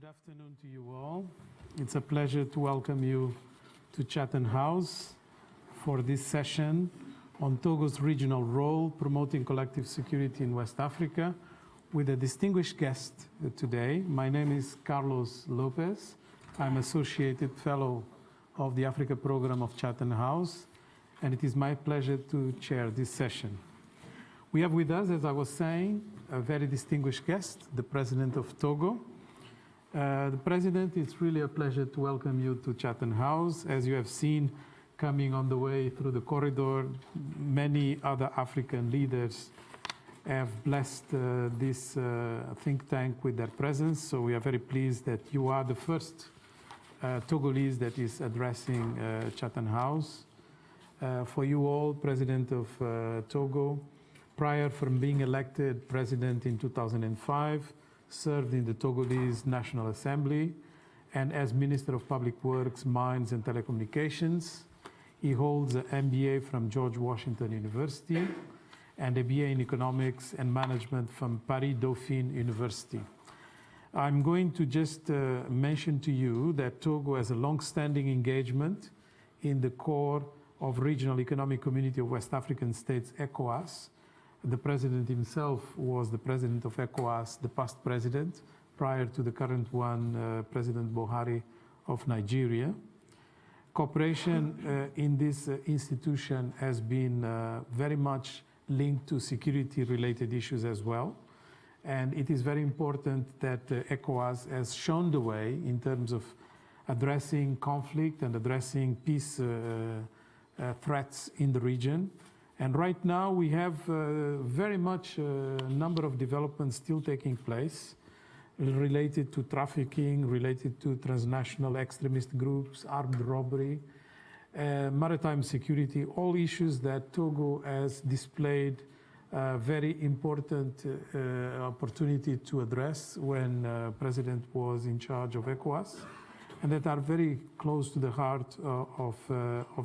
Good afternoon to you all. It's a pleasure to welcome you to Chatham House for this session on Togo's regional role promoting collective security in West Africa with a distinguished guest today. My name is Carlos Lopez. I'm Associated Fellow of the Africa Program of Chatham House, and it is my pleasure to chair this session. We have with us, as I was saying, a very distinguished guest, the President of Togo. The President, it's really a pleasure to welcome you to Chatham House. As you have seen coming on the way through the corridor, many other African leaders have blessed this think tank with their presence. So we are very pleased that you are the first Togolese that is addressing Chatham House. For you all, President of Togo, prior from being elected President in 2005, served in the Togolese National Assembly, and as Minister of Public Works, Mines and Telecommunications. He holds an MBA from George Washington University and a BA in Economics and Management from Paris Dauphine University. I'm going to just mention to you that Togo has a long-standing engagement in the core of Regional Economic Community of West African States, ECOWAS. The President himself was the President of ECOWAS, the past President, prior to the current one, President Buhari of Nigeria. Cooperation in this institution has been very much linked to security-related issues as well. And it is very important that ECOWAS has shown the way in terms of addressing conflict and addressing peace threats in the region. And right now we have very much a number of developments still taking place related to trafficking, related to transnational extremist groups, armed robbery, maritime security, all issues that Togo has displayed a very important opportunity to address when President was in charge of ECOWAS, and that are very close to the heart of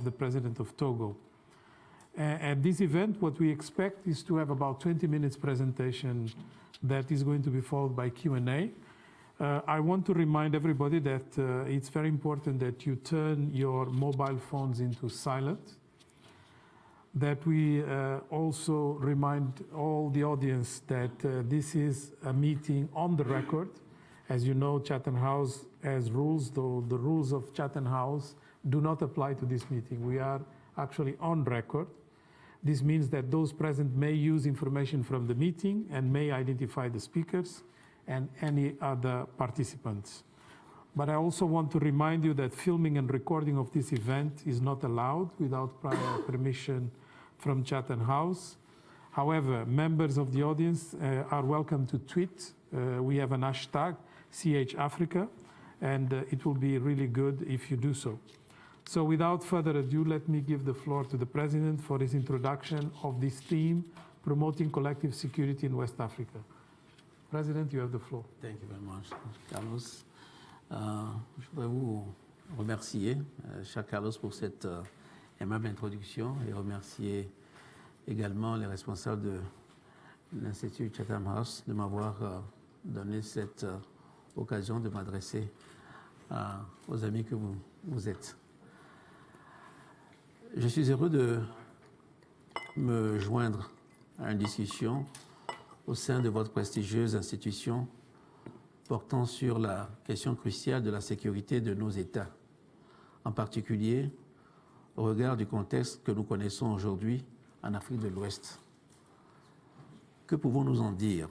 the President of Togo. At this event, what we expect is to have about 20 minutes presentation that is going to be followed by Q&A. I want to remind everybody that it's very important that you turn your mobile phones into silent, that we also remind all the audience that this is a meeting on the record. As you know, Chatham House has rules, though the rules of Chatham House do not apply to this meeting. We are actually on record. This means that those present may use information from the meeting and may identify the speakers and any other participants. But I also want to remind you that filming and recording of this event is not allowed without prior permission from Chatham House. However, members of the audience are welcome to tweet. We have an hashtag, CHAfrica, and it will be really good if you do so. So without further ado, let me give the floor to the President for his introduction of this theme, promoting collective security in West Africa. President, you have the floor. Thank you very much, Carlos. Je voudrais vous remercier, cher Carlos, pour cette aimable introduction et remercier également les responsables de l'Institut Chatham House de m'avoir donné cette occasion de m'adresser aux amis que vous êtes. Je suis heureux de me joindre à une discussion au sein de votre prestigieuse institution portant sur la question cruciale de la sécurité de nos États, en particulier au regard du contexte que nous connaissons aujourd'hui en Afrique de l'Ouest. Que pouvons-nous en dire?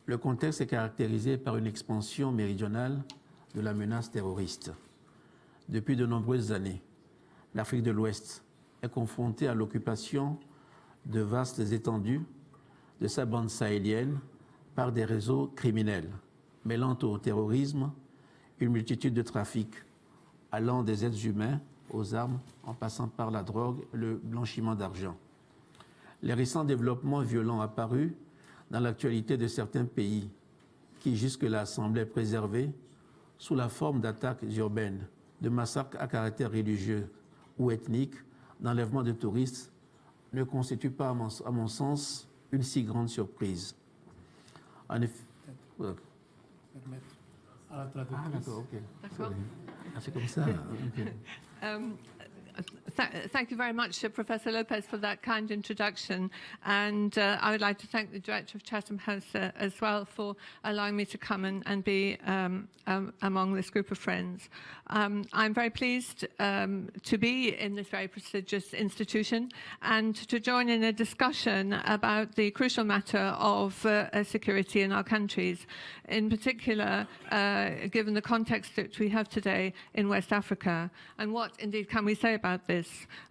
Le contexte est caractérisé par une expansion méridionale de la menace terroriste. Depuis de nombreuses années, l'Afrique de l'Ouest est confrontée à l'occupation de vastes étendues de sa bande sahélienne par des réseaux criminels, mêlant au terrorisme une multitude de trafics, allant des êtres humains aux armes, en passant par la drogue, le blanchiment d'argent. Les récents développements violents apparus dans l'actualité de certains pays qui jusque-là semblaient préservés sous la forme d'attaques urbaines, de massacres à caractère religieux ou ethnique, d'enlèvement de touristes, ne constituent pas, à mon sens, une si grande surprise. En effet, Ah, d'accord, ok. D'accord. Ah, c'est comme ça. Okay. Thank you very much, Professor Lopez, for that kind introduction. And I would like to thank the director of Chatham House as well for allowing me to come and be among this group of friends. I'm very pleased to be in this very prestigious institution and to join in a discussion about the crucial matter of security in our countries, in particular, given the context that we have today in West Africa. And what, indeed, can we say about this?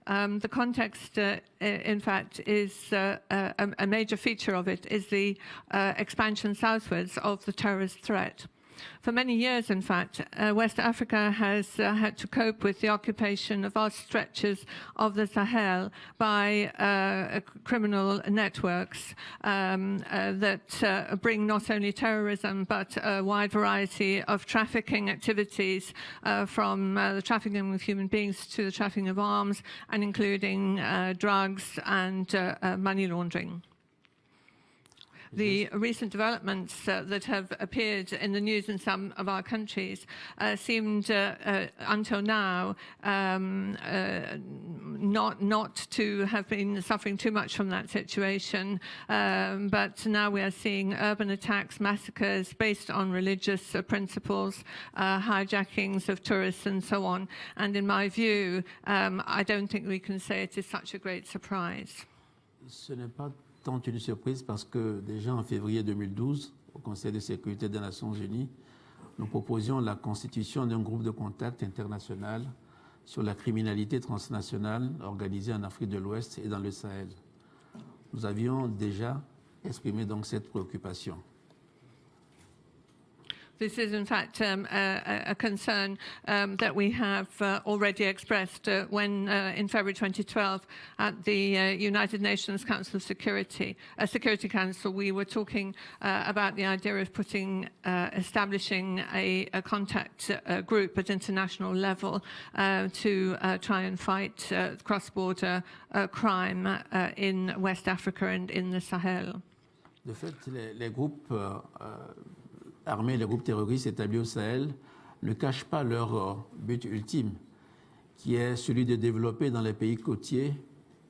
The context, in fact, is a major feature of it is the expansion southwards of the terrorist threat. For many years, in fact, West Africa has had to cope with the occupation of vast stretches of the Sahel by criminal networks that bring not only terrorism but a wide variety of trafficking activities, from the trafficking of human beings to the trafficking of arms, and including drugs and money laundering. The recent developments that have appeared in the news in some of our countries seemed, until now, not to have been suffering too much from that situation. But now we are seeing urban attacks, massacres based on religious principles, hijackings of tourists, and so on. And in my view, I don't think we can say it is such a great surprise. Ce n'est pas tant une surprise parce que déjà en février 2012, au Conseil de sécurité des Nations Unies, nous proposions la constitution d'un groupe de contact international sur la criminalité transnationale organisée en Afrique de l'Ouest et dans le Sahel. Nous avions déjà exprimé donc cette préoccupation. This is, in fact, a concern that we have already expressed when, in February 2012, at the United Nations Council of Security Council, we were talking about the idea of establishing a contact group at international level to try and fight cross-border crime in West Africa and in the Sahel. De fait, les groupes armés, les groupes terroristes établis au Sahel ne cachent pas leur but ultime, qui est celui de développer dans les pays côtiers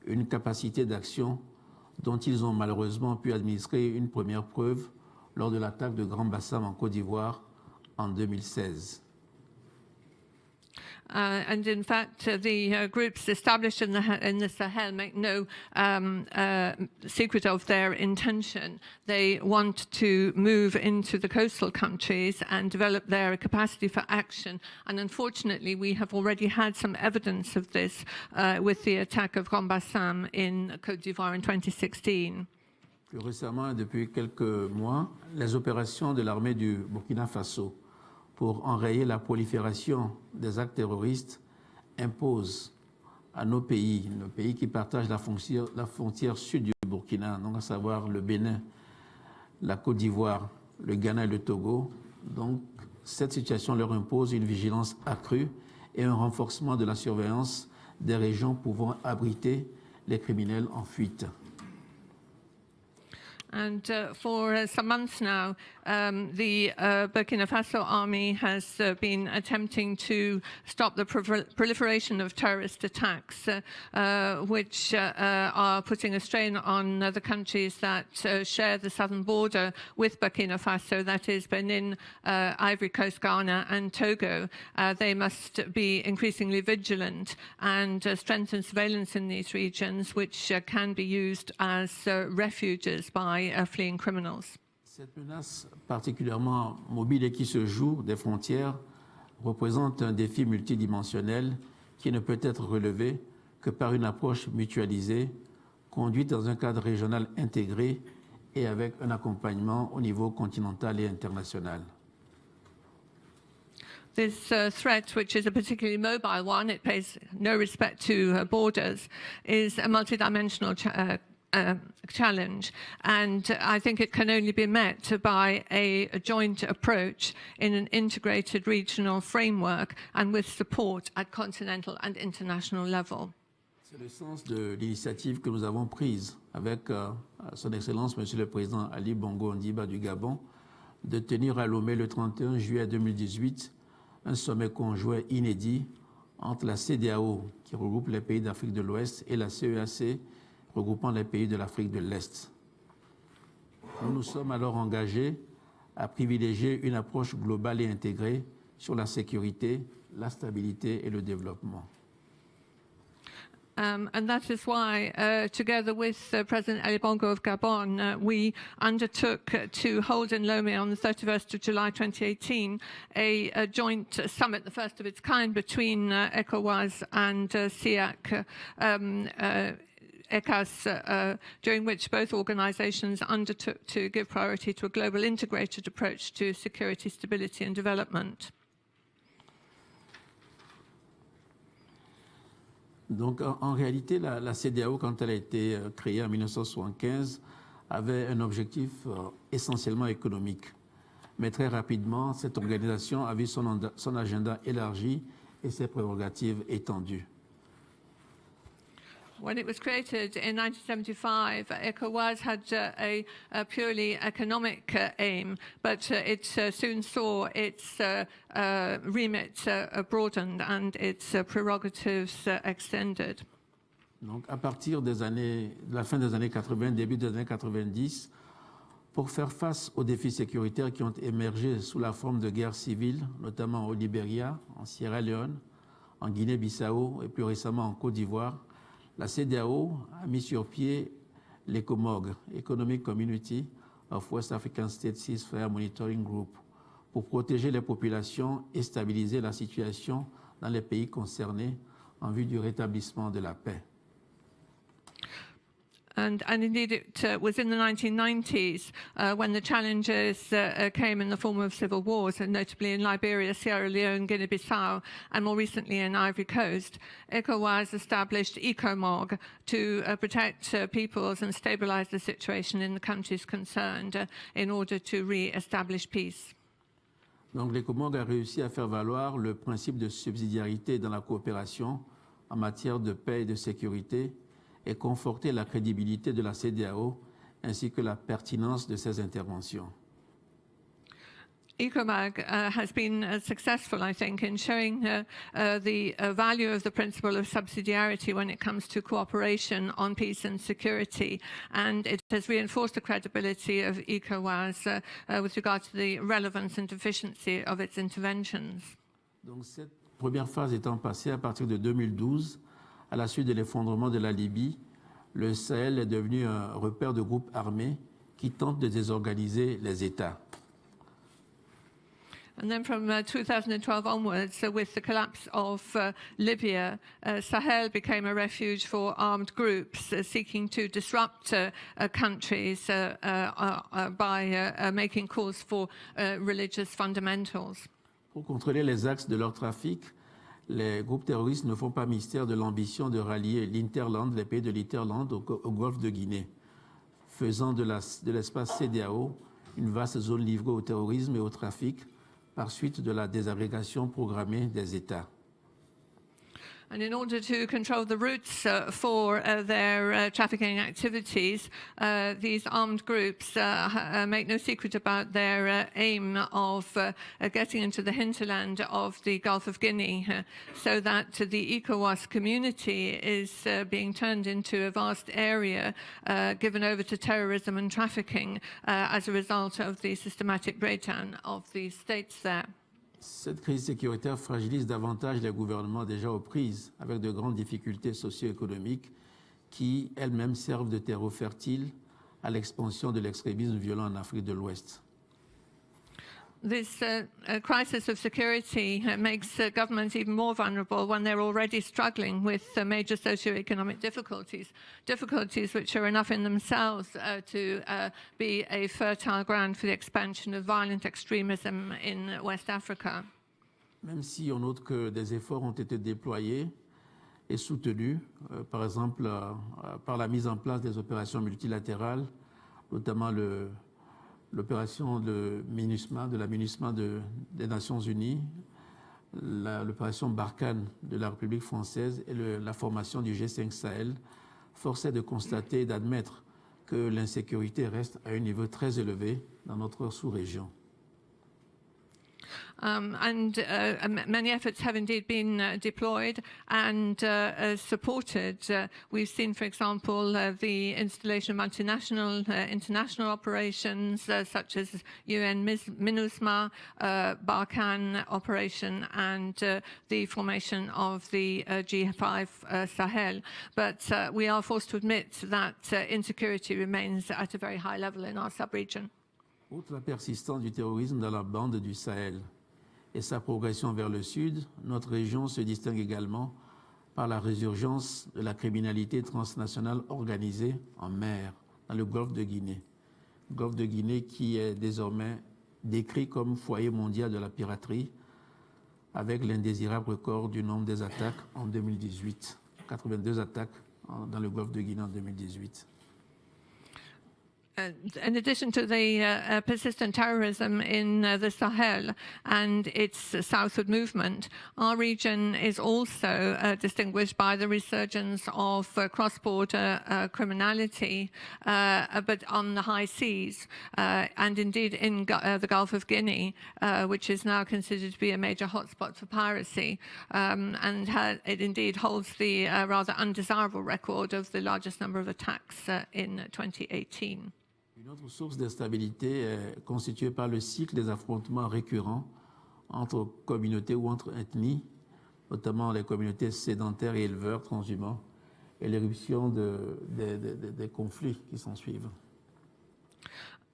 une capacité d'action dont ils ont malheureusement pu administrer une première preuve lors de l'attaque de Grand Bassam en Côte d'Ivoire en 2016. And in fact, the groups established in the Sahel make no secret of their intention. They want to move into the coastal countries and develop their capacity for action. And unfortunately, we have already had some evidence of this with the attack of Grand Bassam in Côte d'Ivoire in 2016. Plus récemment, depuis quelques mois, les opérations de l'armée du Burkina Faso pour enrayer la prolifération des actes terroristes imposent à nos pays qui partagent la frontière sud du Burkina, donc à savoir le Bénin, la Côte d'Ivoire, le Ghana et le Togo. Donc, cette situation leur impose une vigilance accrue et un renforcement de la surveillance des régions pouvant abriter les criminels en fuite. And for some months now, the Burkina Faso army has been attempting to stop the proliferation of terrorist attacks, which are putting a strain on the countries that share the southern border with Burkina Faso, that is Benin, Ivory Coast, Ghana, and Togo. They must be increasingly vigilant and strengthen surveillance in these regions, which can be used as refuges by fleeing criminals. Cette menace particulièrement mobile et qui se joue des frontières représente un défi multidimensionnel qui ne peut être relevé que par une approche mutualisée, conduite dans un cadre régional intégré et avec un accompagnement au niveau continental et international. This threat, which is a particularly mobile one, it pays no respect to borders, is a multidimensional challenge, and I think it can only be met by a joint approach in an integrated regional framework and with support at continental and international level. C'est le sens de l'initiative que nous avons prise avec Son Excellence Monsieur le Président Ali Bongo Ondimba du Gabon de tenir à Lomé le 31 juillet 2018 un sommet conjoint inédit entre la CEDEAO, qui regroupe les pays d'Afrique de l'Ouest, et la CEAC, regroupant les pays de l'Afrique de l'Est. Nous nous sommes alors engagés à privilégier une approche globale et intégrée sur la sécurité, la stabilité et le développement. And that is why, together with President Ali Bongo of Gabon, we undertook to hold in Lomé on the 31st of July 2018 a joint summit, the first of its kind, between ECOWAS and SEAC, ECCAS, during which both organizations undertook to give priority to a global integrated approach to security, stability and development. Donc, en réalité, la CEDEAO, quand elle a été créée en 1975, avait un objectif essentiellement économique. Mais très rapidement, cette organisation a vu son agenda élargi et ses prérogatives étendues. When it was created in 1975, ECOWAS had a purely economic aim, but it soon saw its remit broadened and its prerogatives extended. Donc, à partir de la fin des années 80, début des années 90, pour faire face aux défis sécuritaires qui ont émergé sous la forme de guerres civiles, notamment au Libéria, en Sierra Leone, en Guinée-Bissau et plus récemment en Côte d'Ivoire, la CEDEAO a mis sur pied l'ECOMOG, Economic Community of West African States Ceasefire Monitoring Group, pour protéger les populations et stabiliser la situation dans les pays concernés en vue du rétablissement de la paix. And indeed, it was in the 1990s when the challenges came in the form of civil wars, and notably in Liberia, Sierra Leone, Guinea-Bissau, and more recently in Ivory Coast. ECOWAS established ECOMOG to protect peoples and stabilize the situation in the countries concerned in order to re-establish peace. Donc l'ECOMOG a réussi à faire valoir le principe de subsidiarité dans la coopération en matière de paix et de sécurité, et conforter la crédibilité de la CEDEAO ainsi que la pertinence de ses interventions. ECOMOG has been successful, I think, in showing the value of the principle of subsidiarity when it comes to cooperation on peace and security, and it has reinforced the credibility of ECOWAS with regard to the relevance and efficiency of its interventions. Donc cette première phase étant passée à partir de 2012, à la suite de l'effondrement de la Libye, le Sahel est devenu un repère de groupes armés qui tentent de désorganiser les États. And then from 2012 onwards, with the collapse of Libya, Sahel became a refuge for armed groups seeking to disrupt countries by making calls for religious fundamentals. Pour contrôler les axes de leur trafic, les groupes terroristes ne font pas mystère de l'ambition de rallier l'Interland, les pays de l'Interland, au golfe de Guinée, faisant de l'espace CEDEAO une vaste zone livrée au terrorisme et au trafic par suite de la désagrégation programmée des États. And in order to control the routes for their trafficking activities, these armed groups make no secret about their aim of getting into the hinterland of the Gulf of Guinea, so that the ECOWAS community is being turned into a vast area given over to terrorism and trafficking as a result of the systematic breakdown of the states there. Cette crise sécuritaire fragilise davantage les gouvernements déjà aux prises, avec de grandes difficultés socio-économiques qui, elles-mêmes, servent de terreau fertile à l'expansion de l'extrémisme violent en Afrique de l'Ouest. This crisis of security makes governments even more vulnerable when they're already struggling with major socio-economic difficulties which are enough in themselves to be a fertile ground for the expansion of violent extremism in West Africa. Même si on note que des efforts ont été déployés et soutenus, par exemple par la mise en place des opérations multilatérales, notamment l'opération de la MINUSMA des Nations Unies, l'opération Barkhane de la République française et la formation du G5 Sahel, force est de constater et d'admettre que l'insécurité reste à un niveau très élevé dans notre sous-région. Many efforts have indeed been deployed and supported. We've seen, for example, the installation of multinational international operations such as UN MINUSMA, Barkhane operation, and the formation of the G5 Sahel. But we are forced to admit that insecurity remains at a very high level in our sub-region. Outre la persistance du terrorisme dans la bande du Sahel et sa progression vers le sud, notre région se distingue également par la résurgence de la criminalité transnationale organisée en mer, dans le golfe de Guinée. Le golfe de Guinée qui est désormais décrit comme foyer mondial de la piraterie, avec l'indésirable record du nombre des attaques en 2018. 82 attaques dans le golfe de Guinée en 2018. In addition to the persistent terrorism in the Sahel and its southward movement, our region is also distinguished by the resurgence of cross-border criminality, but on the high seas, and indeed in the Gulf of Guinea, which is now considered to be a major hotspot for piracy, and it indeed holds the rather undesirable record of the largest number of attacks in 2018. Une autre source d'instabilité est constituée par le cycle des affrontements récurrents entre communautés ou entre ethnies, notamment les communautés sédentaires et éleveurs transhumants, et l'éruption des conflits qui s'en suivent.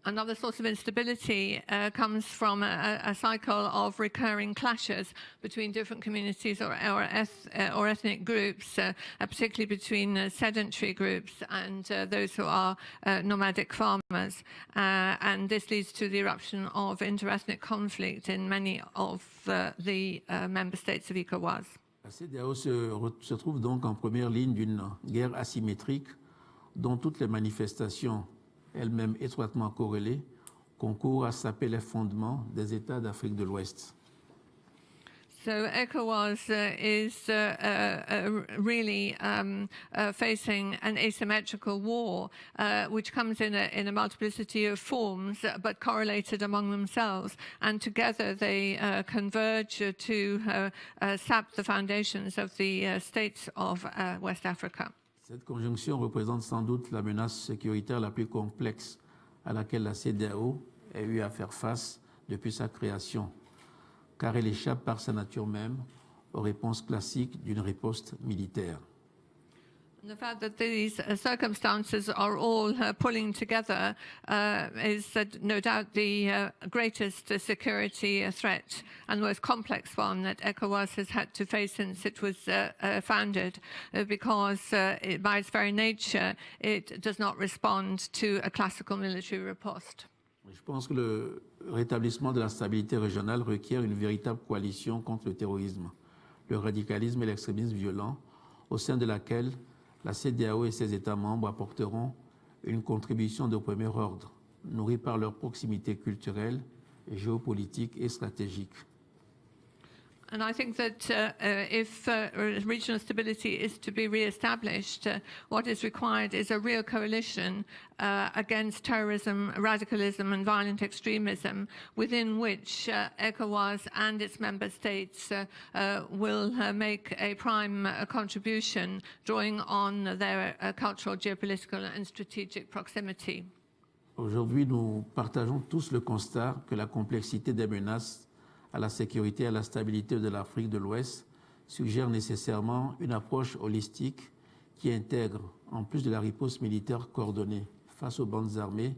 Another source of instability comes from a cycle of recurring clashes between different communities or ethnic groups, particularly between sedentary groups and those who are nomadic farmers. And this leads to the eruption of interethnic conflict in many of the member states of ECOWAS. La CEDEAO se trouve donc en première ligne d'une guerre asymétrique dont toutes les manifestations, elles-mêmes étroitement corrélées, concourent à saper les fondements des États d'Afrique de l'Ouest. So ECOWAS is really facing an asymmetrical war, which comes in a multiplicity of forms, but correlated among themselves. And together they converge to sap the foundations of the states of West Africa. Cette conjonction représente sans doute la menace sécuritaire la plus complexe à laquelle la CEDEAO a eu à faire face depuis sa création, car elle échappe par sa nature même aux réponses classiques d'une riposte militaire. And the fact that these circumstances are all pulling together is no doubt the greatest security threat and the most complex one that ECOWAS has had to face since it was founded, because by its very nature it does not respond to a classical military riposte. Je pense que le rétablissement de la stabilité régionale requiert une véritable coalition contre le terrorisme, le radicalisme et l'extrémisme violent, au sein de laquelle la CEDEAO et ses États membres apporteront une contribution de premier ordre, nourrie par leur proximité culturelle, géopolitique et stratégique. And I think that if regional stability is to be re-established, what is required is a real coalition against terrorism, radicalism and violent extremism, within which ECOWAS and its member states will make a prime contribution, drawing on their cultural, geopolitical and strategic proximity. Aujourd'hui, nous partageons tous le constat que la complexité des menaces à la sécurité et à la stabilité de l'Afrique de l'Ouest suggère nécessairement une approche holistique qui intègre, en plus de la riposte militaire coordonnée face aux bandes armées,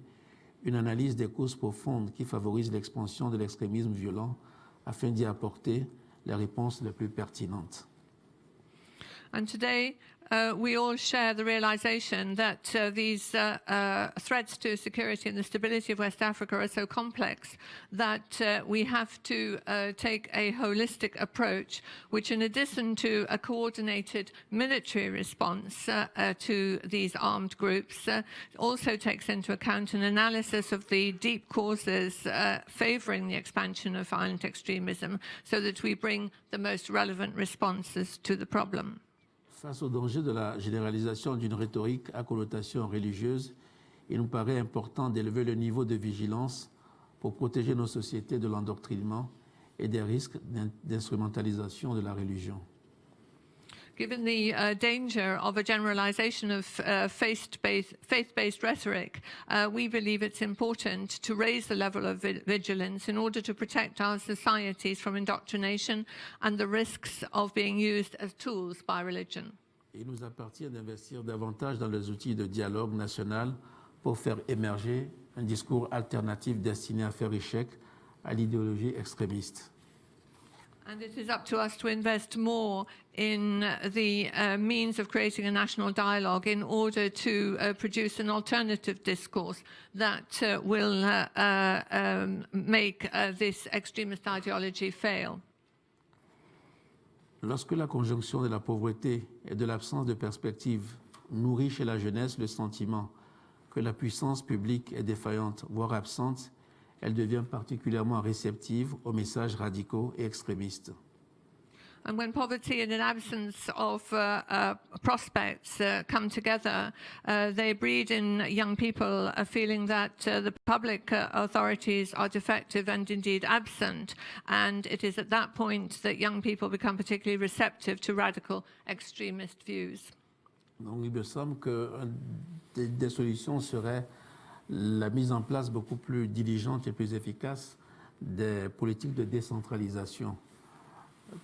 une analyse des causes profondes qui favorisent l'expansion de l'extrémisme violent afin d'y apporter les réponses les plus pertinentes. And today, we all share the realization that these threats to security and the stability of West Africa are so complex that we have to take a holistic approach, which in addition to a coordinated military response to these armed groups, also takes into account an analysis of the deep causes favoring the expansion of violent extremism, so that we bring the most relevant responses to the problem. Face au danger de la généralisation d'une rhétorique à connotation religieuse, il nous paraît important d'élever le niveau de vigilance pour protéger nos sociétés de l'endoctrinement et des risques d'instrumentalisation de la religion. Given the danger of a generalization of faith-based rhetoric, we believe it's important to raise the level of vigilance in order to protect our societies from indoctrination and the risks of being used as tools by religion. Il nous appartient d'investir davantage dans les outils de dialogue national pour faire émerger un discours alternatif destiné à faire échec à l'idéologie extrémiste. And it is up to us to invest more in the means of creating a national dialogue in order to produce an alternative discourse that will make this extremist ideology fail. Lorsque la conjonction de la pauvreté et de l'absence de perspective nourrit chez la jeunesse le sentiment que la puissance publique est défaillante, voire absente, elle devient particulièrement réceptive aux messages radicaux et extrémistes. And when poverty and an absence of prospects come together, they breed in young people a feeling that the public authorities are defective and indeed absent. And it is at that point that young people become particularly receptive to radical extremist views. Donc il me semble que des solutions seraient la mise en place beaucoup plus diligente et plus efficace des politiques de décentralisation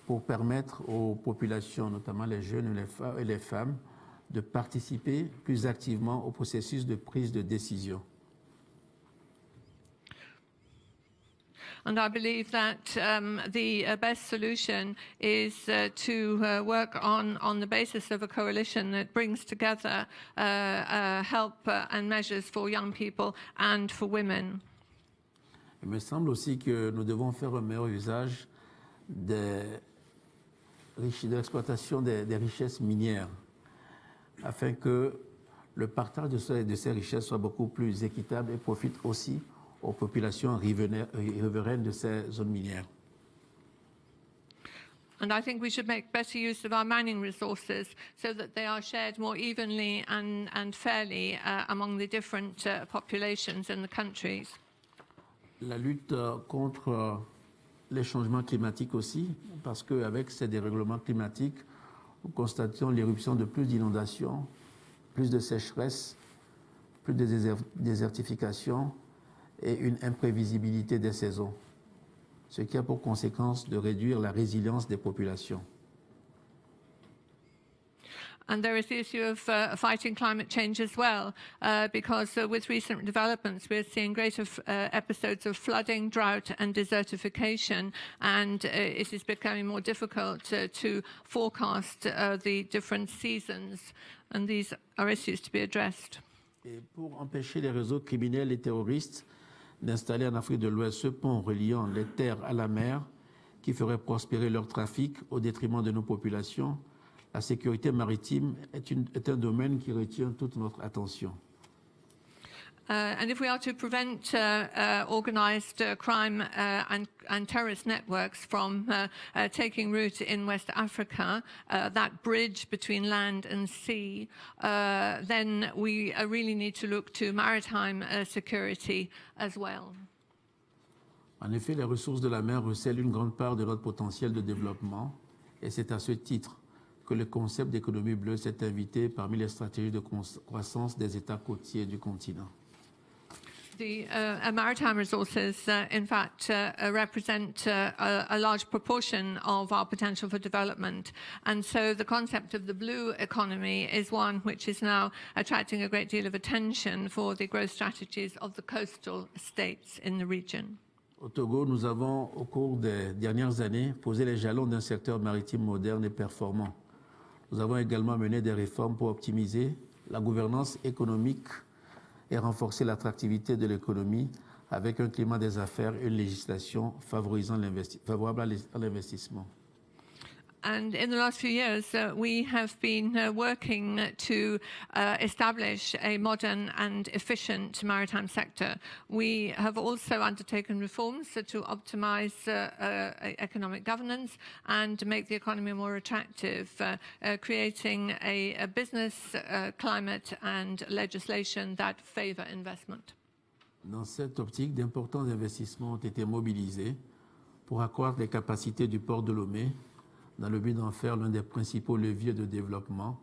pour permettre aux populations, notamment les jeunes et les femmes, de participer plus activement au processus de prise de décision. And I believe that the best solution is to work on the basis of a coalition that brings together help and measures for young people and for women. Il me semble aussi que nous devons faire un meilleur usage de l'exploitation des richesses minières afin que le partage de ces richesses soit beaucoup plus équitable et profite aussi aux populations riveraines de ces zones minières. And I think we should make better use of our mining resources so that they are shared more evenly and fairly among the different populations in the countries. La lutte contre les changements climatiques aussi, parce qu'avec ces dérèglements climatiques, nous constatons l'éruption de plus d'inondations, plus de sécheresse, plus de désertification et une imprévisibilité des saisons, ce qui a pour conséquence de réduire la résilience des populations. And there is the issue of fighting climate change as well, because with recent developments, we're seeing greater episodes of flooding, drought, and desertification, and it is becoming more difficult to forecast the different seasons, and these are issues to be addressed. Et pour empêcher les réseaux criminels et terroristes d'installer en Afrique de l'Ouest ce pont reliant les terres à la mer qui ferait prospérer leur trafic au détriment de nos populations, la sécurité maritime est un domaine qui retient toute notre attention. And if we are to prevent organized crime and terrorist networks from taking root in West Africa, that bridge between land and sea, then we really need to look to maritime security as well. En effet, les ressources de la mer recèlent une grande part de notre potentiel de développement et c'est à ce titre que le concept d'économie bleue s'est invité parmi les stratégies de croissance des États côtiers du continent. The maritime resources, in fact, represent a large proportion of our potential for development. And so the concept of the blue economy is one which is now attracting a great deal of attention for the growth strategies of the coastal states in the region. Au Togo, nous avons, au cours des dernières années, posé les jalons d'un secteur maritime moderne et performant. Nous avons également mené des réformes pour optimiser la gouvernance économique et renforcer l'attractivité de l'économie avec un climat des affaires et une législation favorable à l'investissement. And in the last few years, we have been working to establish a modern and efficient maritime sector. We have also undertaken reforms to optimize economic governance and make the economy more attractive, creating a business climate and legislation that favor investment. Dans cette optique, d'importants investissements ont été mobilisés pour accroître les capacités du port de Lomé dans le but d'en faire l'un des principaux leviers de développement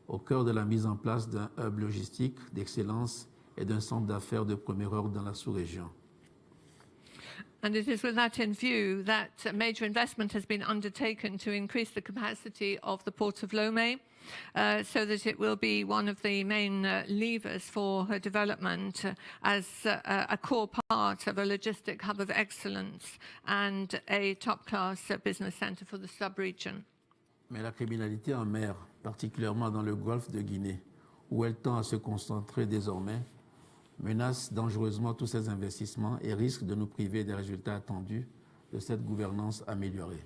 au cœur de la mise en place d'un hub logistique d'excellence et d'un centre d'affaires de premier ordre dans la sous-région. And it is with that in view that a major investment has been undertaken to increase the capacity of the port of Lomé so that it will be one of the main levers for her development as a core part of a logistic hub of excellence and a top-class business centre for the sub-region. Mais la criminalité en mer, particulièrement dans le golfe de Guinée, où elle tend à se concentrer désormais, menace dangereusement tous ces investissements et risque de nous priver des résultats attendus de cette gouvernance améliorée.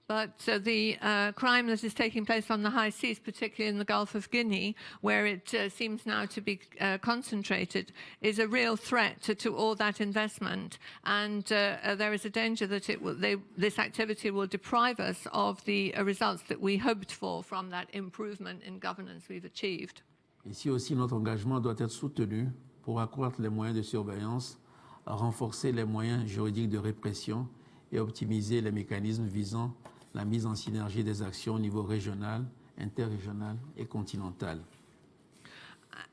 But the crime that is taking place on the high seas, particularly in the Gulf of Guinea, where it seems now to be concentrated, is a real threat to all that investment. And there is a danger that this activity will deprive us of the results that we hoped for from that improvement in governance we've achieved. Ici aussi, notre engagement doit être soutenu pour accroître les moyens de surveillance, renforcer les moyens juridiques de répression et optimiser les mécanismes visant la mise en synergie des actions au niveau régional, interrégional et continental.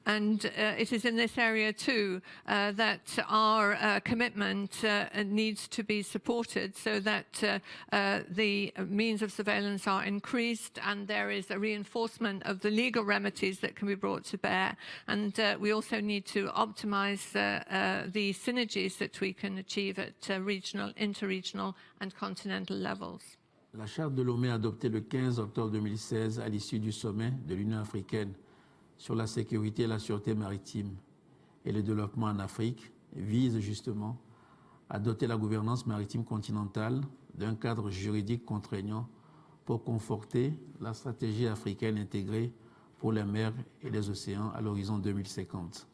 And it is in this area too that our commitment needs to be supported so that the means of surveillance are increased and there is a reinforcement of the legal remedies that can be brought to bear. And we also need to optimize the synergies that we can achieve at regional, interregional and continental levels. La charte de Lomé adoptée le 15 octobre 2016 à l'issue du sommet de l'Union africaine sur la sécurité et la sûreté maritime et le développement en Afrique vise justement à doter la gouvernance maritime continentale d'un cadre juridique contraignant pour conforter la stratégie africaine intégrée pour les mers et les océans à l'horizon 2050.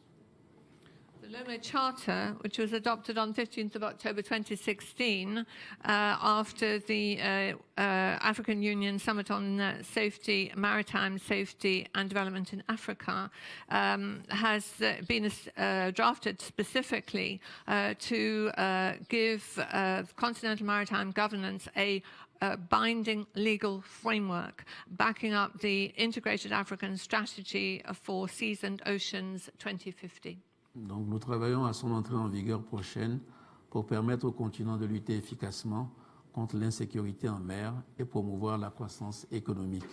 The Lomé Charter, which was adopted on 15th of October 2016 after the African Union Summit on Safety, Maritime Safety and Development in Africa, has been drafted specifically to give continental maritime governance a binding legal framework backing up the Integrated African Strategy for Seas and Oceans 2050. Donc nous travaillons à son entrée en vigueur prochaine pour permettre au continent de lutter efficacement contre l'insécurité en mer et promouvoir la croissance économique.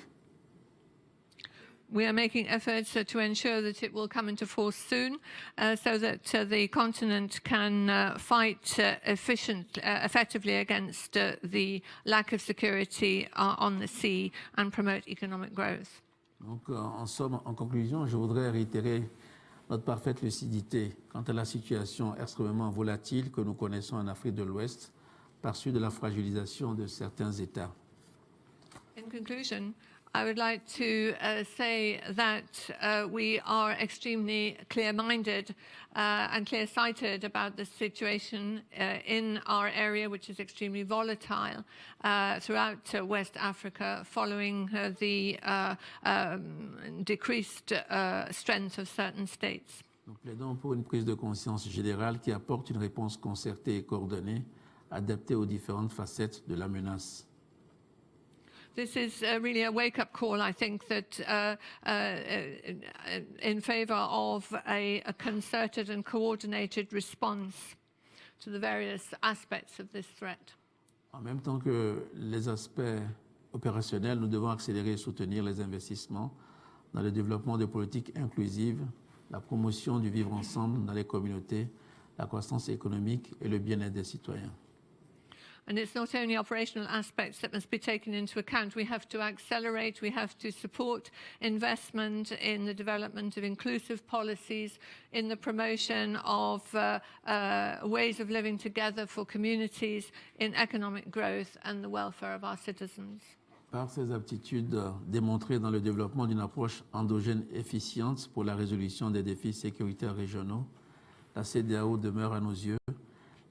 We are making efforts to ensure that it will come into force soon so that the continent can fight effectively against the lack of security on the sea and promote economic growth. Donc en somme, en conclusion, je voudrais réitérer notre parfaite lucidité quant à la situation extrêmement volatile que nous connaissons en Afrique de l'Ouest par suite de la fragilisation de certains États. In conclusion, I would like to say that we are extremely clear-minded and clear-sighted about the situation in our area, which is extremely volatile throughout West Africa, following the decreased strength of certain states. Nous plaidons pour une prise de conscience générale qui apporte une réponse concertée et coordonnée, adaptée aux différentes facettes de la menace. This is really a wake-up call, I think, that in favour of a concerted and coordinated response to the various aspects of this threat. En même temps que les aspects opérationnels, nous devons accélérer et soutenir les investissements dans le développement de politiques inclusives, la promotion du vivre ensemble dans les communautés, la croissance économique et le bien-être des citoyens. And it's not only operational aspects that must be taken into account. We have to accelerate, we have to support investment in the development of inclusive policies, in the promotion of ways of living together for communities, in economic growth and the welfare of our citizens. Par ses aptitudes démontrées dans le développement d'une approche endogène efficiente pour la résolution des défis sécuritaires régionaux, la CEDEAO demeure à nos yeux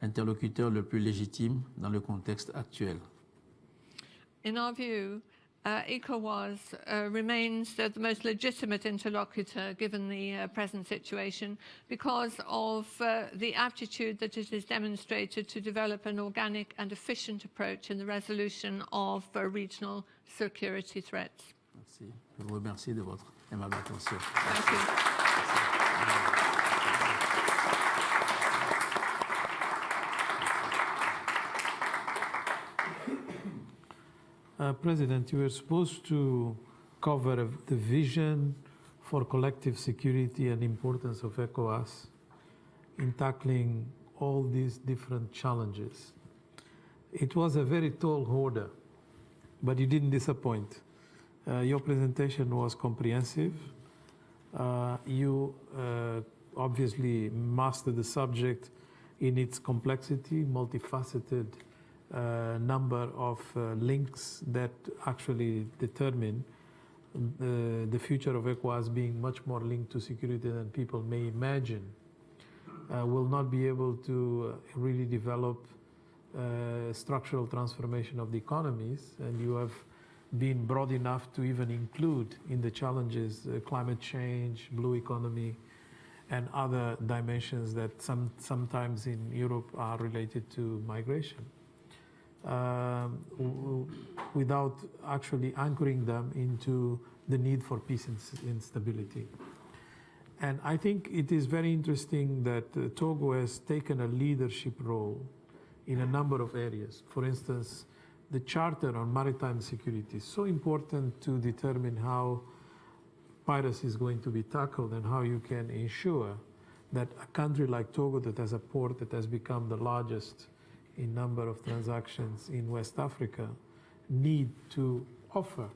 l'interlocuteur le plus légitime dans le contexte actuel. In our view, ECOWAS remains the most legitimate interlocutor given the present situation because of the aptitude that it has demonstrated to develop an organic and efficient approach in the resolution of regional security threats. Merci. Je vous remercie de votre aimable attention. Thank you. President, you were supposed to cover the vision for collective security and importance of ECOWAS in tackling all these different challenges. It was a very tall order, but you didn't disappoint. Your presentation was comprehensive. You obviously mastered the subject in its complexity, multifaceted number of links that actually determine the future of ECOWAS being much more linked to security than people may imagine. Will not be able to really develop structural transformation of the economies, and you have been broad enough to even include in the challenges climate change, blue economy, and other dimensions that sometimes in Europe are related to migration, without actually anchoring them into the need for peace and stability. And I think it is very interesting that Togo has taken a leadership role in a number of areas. For instance, the Charter on Maritime Security is so important to determine how piracy is going to be tackled and how you can ensure that a country like Togo, that has a port that has become the largest in number of transactions in West Africa, need to offer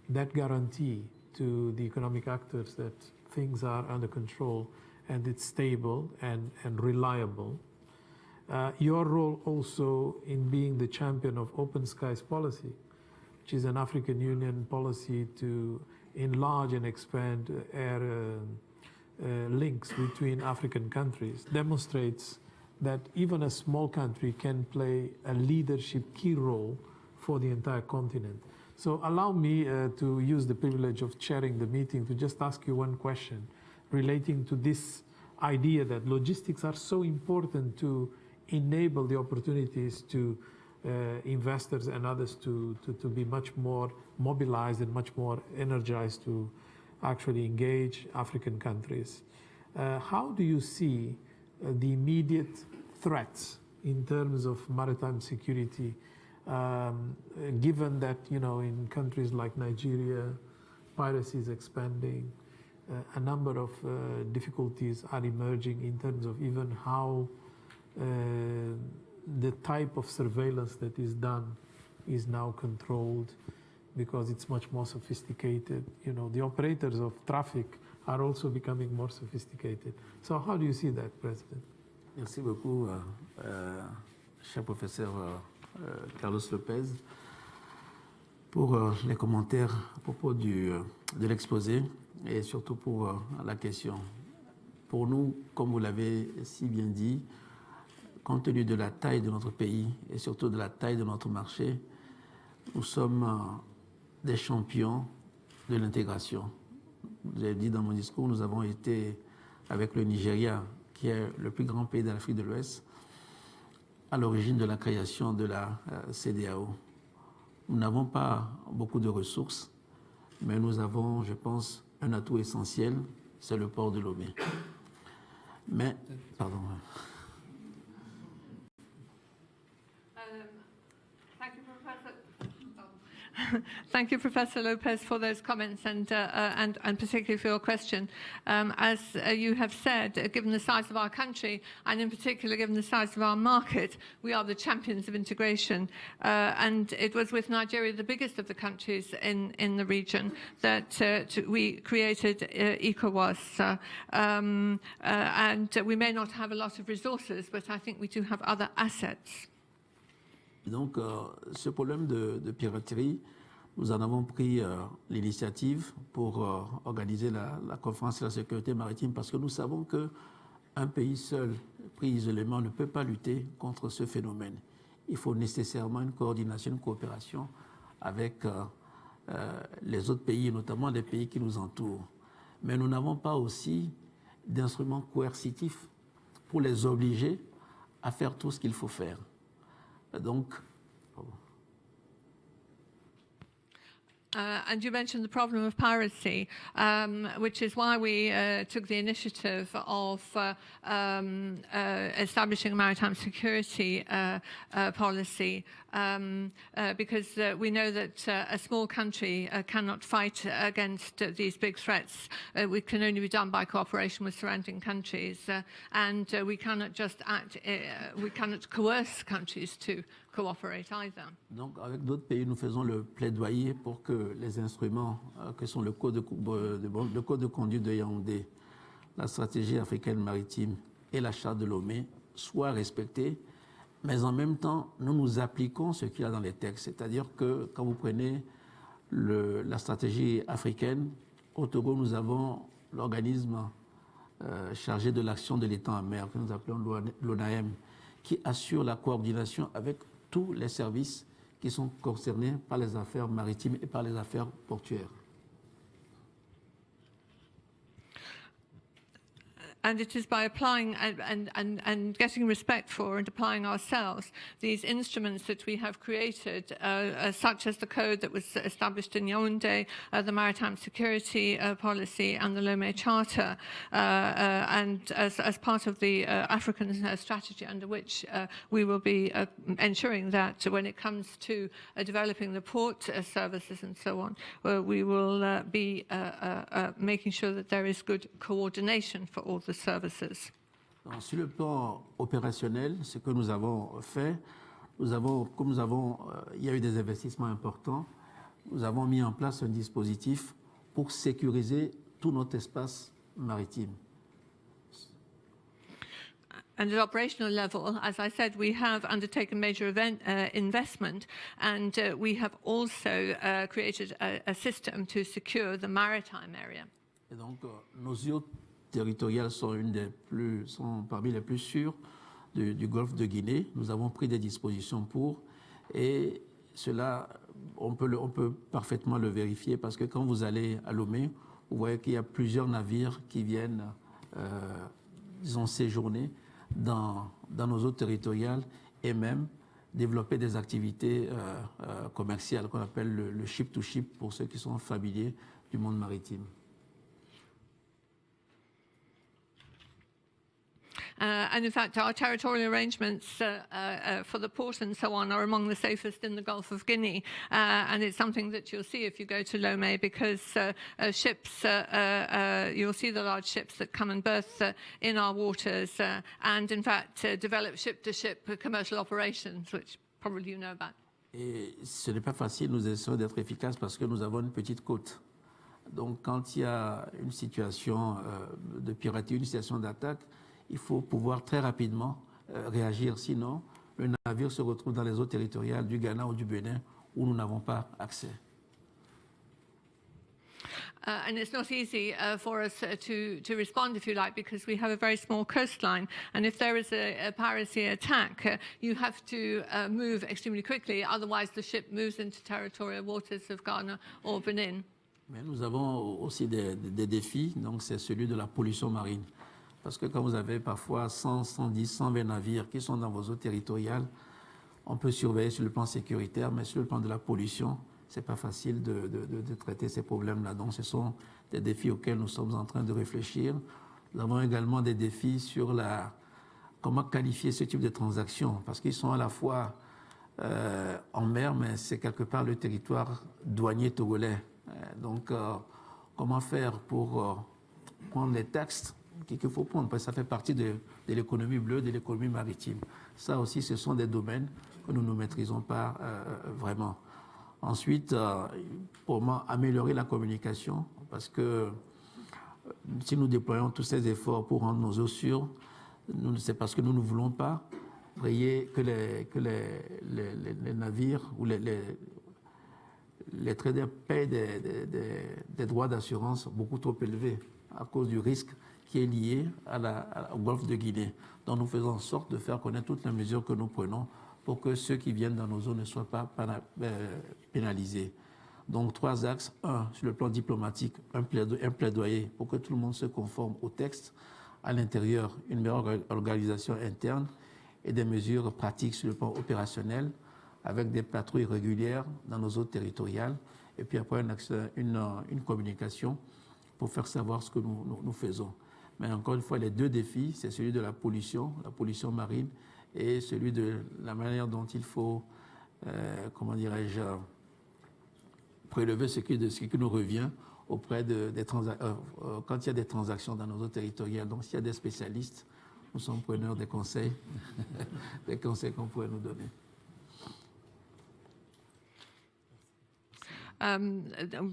that guarantee to the economic actors that things are under control and it's stable and reliable. Your role also in being the champion of Open Skies policy, which is an African Union policy to enlarge and expand air links between African countries, demonstrates that even a small country can play a leadership key role for the entire continent. So allow me to use the privilege of chairing the meeting to just ask you one question relating to this idea that logistics are so important to enable the opportunities to investors and others to be much more mobilized and much more energized to actually engage African countries. How do you see the immediate threats in terms of maritime security, given that, you know, in countries like Nigeria, piracy is expanding, a number of difficulties are emerging in terms of even how the type of surveillance that is done is now controlled because it's much more sophisticated. You know, the operators of traffic are also becoming more sophisticated. So how do you see that, President? Merci beaucoup, cher professeur Carlos Lopez, pour les commentaires à propos de l'exposé et surtout pour la question. Pour nous, comme vous l'avez si bien dit, compte tenu de la taille de notre pays et surtout de la taille de notre marché, nous sommes des champions de l'intégration. J'ai dit dans mon discours, nous avons été avec le Nigeria, qui est le plus grand pays de l'Afrique de l'Ouest, à l'origine de la création de la CEDEAO. Nous n'avons pas beaucoup de ressources, mais nous avons, je pense, un atout essentiel, c'est le port de Lomé. Mais, pardon. Thank you, Professor Lopez, for those comments and particularly for your question. As you have said, given the size of our country, and in particular given the size of our market, we are the champions of integration. And it was with Nigeria, the biggest of the countries in the region, that we created ECOWAS. And we may not have a lot of resources, but I think we do have other assets. Donc, ce problème de piraterie, nous en avons pris l'initiative pour organiser la conférence sur la sécurité maritime parce que nous savons qu'un pays seul, pris isolément, ne peut pas lutter contre ce phénomène. Il faut nécessairement une coordination, une coopération avec les autres pays, notamment les pays qui nous entourent. Mais nous n'avons pas aussi d'instruments coercitifs pour les obliger à faire tout ce qu'il faut faire. Donc, and you mentioned the problem of piracy, which is why we took the initiative of establishing a maritime security policy, because we know that a small country cannot fight against these big threats. We can only be done by cooperation with surrounding countries, and we cannot just act, we cannot coerce countries to cooperate either. Donc, avec d'autres pays, nous faisons le plaidoyer pour que les instruments que sont le code de conduite de Yaoundé, la stratégie africaine maritime et la charte de Lomé soient respectés, mais en même temps, nous nous appliquons ce qu'il y a dans les textes. C'est-à-dire que quand vous prenez la stratégie africaine, au Togo, nous avons l'organisme chargé de l'action de l'État en mer, que nous appelons l'ONAM, qui assure la coordination avec tous les services qui sont concernés par les affaires maritimes et par les affaires portuaires. And it is by applying and getting respect for and applying ourselves these instruments that we have created, such as the code that was established in Yaoundé, the Maritime Security Policy and the Lomé Charter, and as part of the African strategy under which we will be ensuring that when it comes to developing the port services and so on, we will be making sure that there is good coordination for all the services. Alors, sur le plan opérationnel, ce que nous avons fait, il y a eu des investissements importants, nous avons mis en place un dispositif pour sécuriser tout notre espace maritime. And at operational level, as I said, we have undertaken major investment, and we have also created a system to secure the maritime area. Et donc, nos yeux territoriales sont parmi les plus sûres du golfe de Guinée. Nous avons pris des dispositions pour, et cela, on peut parfaitement le vérifier, parce que quand vous allez à Lomé, vous voyez qu'il y a plusieurs navires qui viennent, disons, séjourner dans nos eaux territoriales et même développer des activités commerciales qu'on appelle le ship-to-ship pour ceux qui sont familiers du monde maritime. And in fact, our territorial arrangements for the port and so on are among the safest in the Gulf of Guinea. And it's something that you'll see if you go to Lomé, because ships, you'll see the large ships that come and berth in our waters and in fact develop ship-to-ship commercial operations, which probably you know about. Et ce n'est pas facile, nous essayons d'être efficaces parce que nous avons une petite côte. Donc quand il y a une situation de piraterie, une situation d'attaque, il faut pouvoir très rapidement réagir, sinon le navire se retrouve dans les eaux territoriales du Ghana ou du Bénin où nous n'avons pas accès. And it's not easy for us to respond, if you like, because we have a very small coastline. And if there is a piracy attack, you have to move extremely quickly. Otherwise, the ship moves into territorial waters of Ghana or Benin. Mais nous avons aussi des défis, donc c'est celui de la pollution marine. Parce que quand vous avez parfois 100, 110, 120 navires qui sont dans vos eaux territoriales, on peut surveiller sur le plan sécuritaire, mais sur le plan de la pollution, ce n'est pas facile de traiter ces problèmes-là. Donc ce sont des défis auxquels nous sommes en train de réfléchir. Nous avons également des défis sur comment qualifier ce type de transactions, parce qu'ils sont à la fois en mer, mais c'est quelque part le territoire douanier togolais. Donc comment faire pour prendre les taxes qu'il faut prendre, parce que ça fait partie de l'économie bleue, de l'économie maritime. Ça aussi, ce sont des domaines que nous ne maîtrisons pas vraiment. Ensuite, comment améliorer la communication, parce que si nous déployons tous ces efforts pour rendre nos eaux sûres, c'est parce que nous ne voulons pas que les navires ou les traders payent des droits d'assurance beaucoup trop élevés à cause du risque qui est lié au golfe de Guinée. Donc nous faisons en sorte de faire connaître toutes les mesures que nous prenons pour que ceux qui viennent dans nos zones ne soient pas pénalisés. Donc 3 axes. 1, sur le plan diplomatique, un plaidoyer pour que tout le monde se conforme au texte. À l'intérieur, une meilleure organisation interne et des mesures pratiques sur le plan opérationnel avec des patrouilles régulières dans nos eaux territoriales. Et puis après, une communication pour faire savoir ce que nous faisons. Mais encore une fois, les 2 défis, c'est celui de la pollution marine, et celui de la manière dont il faut, comment dirais-je, prélever ce qui nous revient auprès quand il y a des transactions dans nos eaux territoriales. Donc, s'il y a des spécialistes, nous sommes preneurs des conseils, des conseils qu'on pourrait nous donner.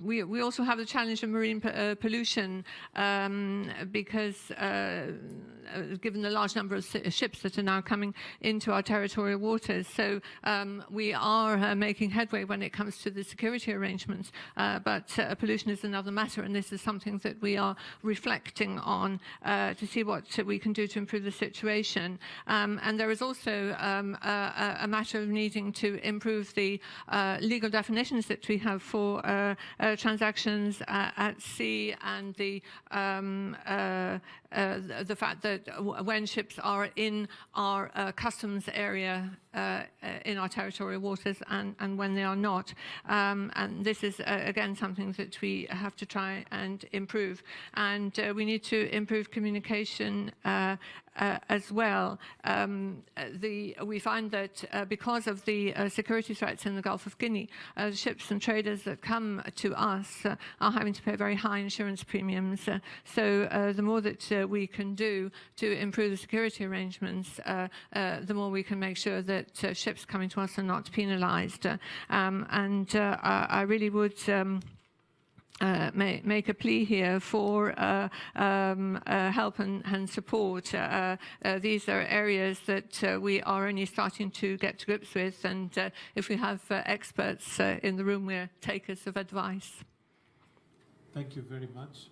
We also have the challenge of marine pollution because given the large number of ships that are now coming into our territorial waters. So we are making headway when it comes to the security arrangements, but pollution is another matter, and this is something that we are reflecting on to see what we can do to improve the situation. And there is also a matter of needing to improve the legal definitions that we have for transactions at sea, and the fact that when ships are in our customs area in our territorial waters and when they are not. And this is, again, something that we have to try and improve. And we need to improve communication as well. We find that because of the security threats in the Gulf of Guinea, ships and traders that come to us are having to pay very high insurance premiums. So the more that we can do to improve the security arrangements, the more we can make sure that ships coming to us are not penalised. I really would make a plea here for help and support. These are areas that we are only starting to get to grips with, and if we have experts in the room, we're takers of advice. Thank you very much.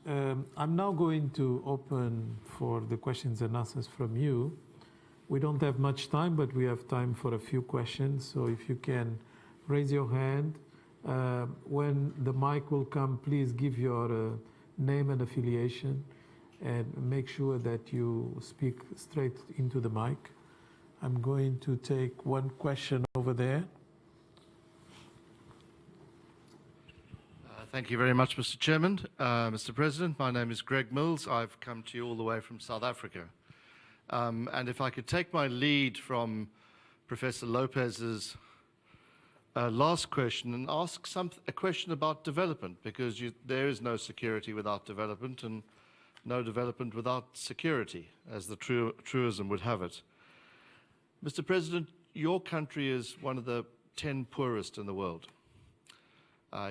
I'm now going to open for the questions and answers from you. We don't have much time, but we have time for a few questions. So if you can raise your hand. When the mic will come, please give your name and affiliation, and make sure that you speak straight into the mic. I'm going to take one question over there. Thank you very much, Mr. Chairman. Mr. President, my name is Greg Mills. I've come to you all the way from South Africa. And if I could take my lead from Professor Lopez's last question and ask a question about development, because there is no security without development and no development without security, as the truism would have it. Mr. President, your country is one of the 10 poorest in the world.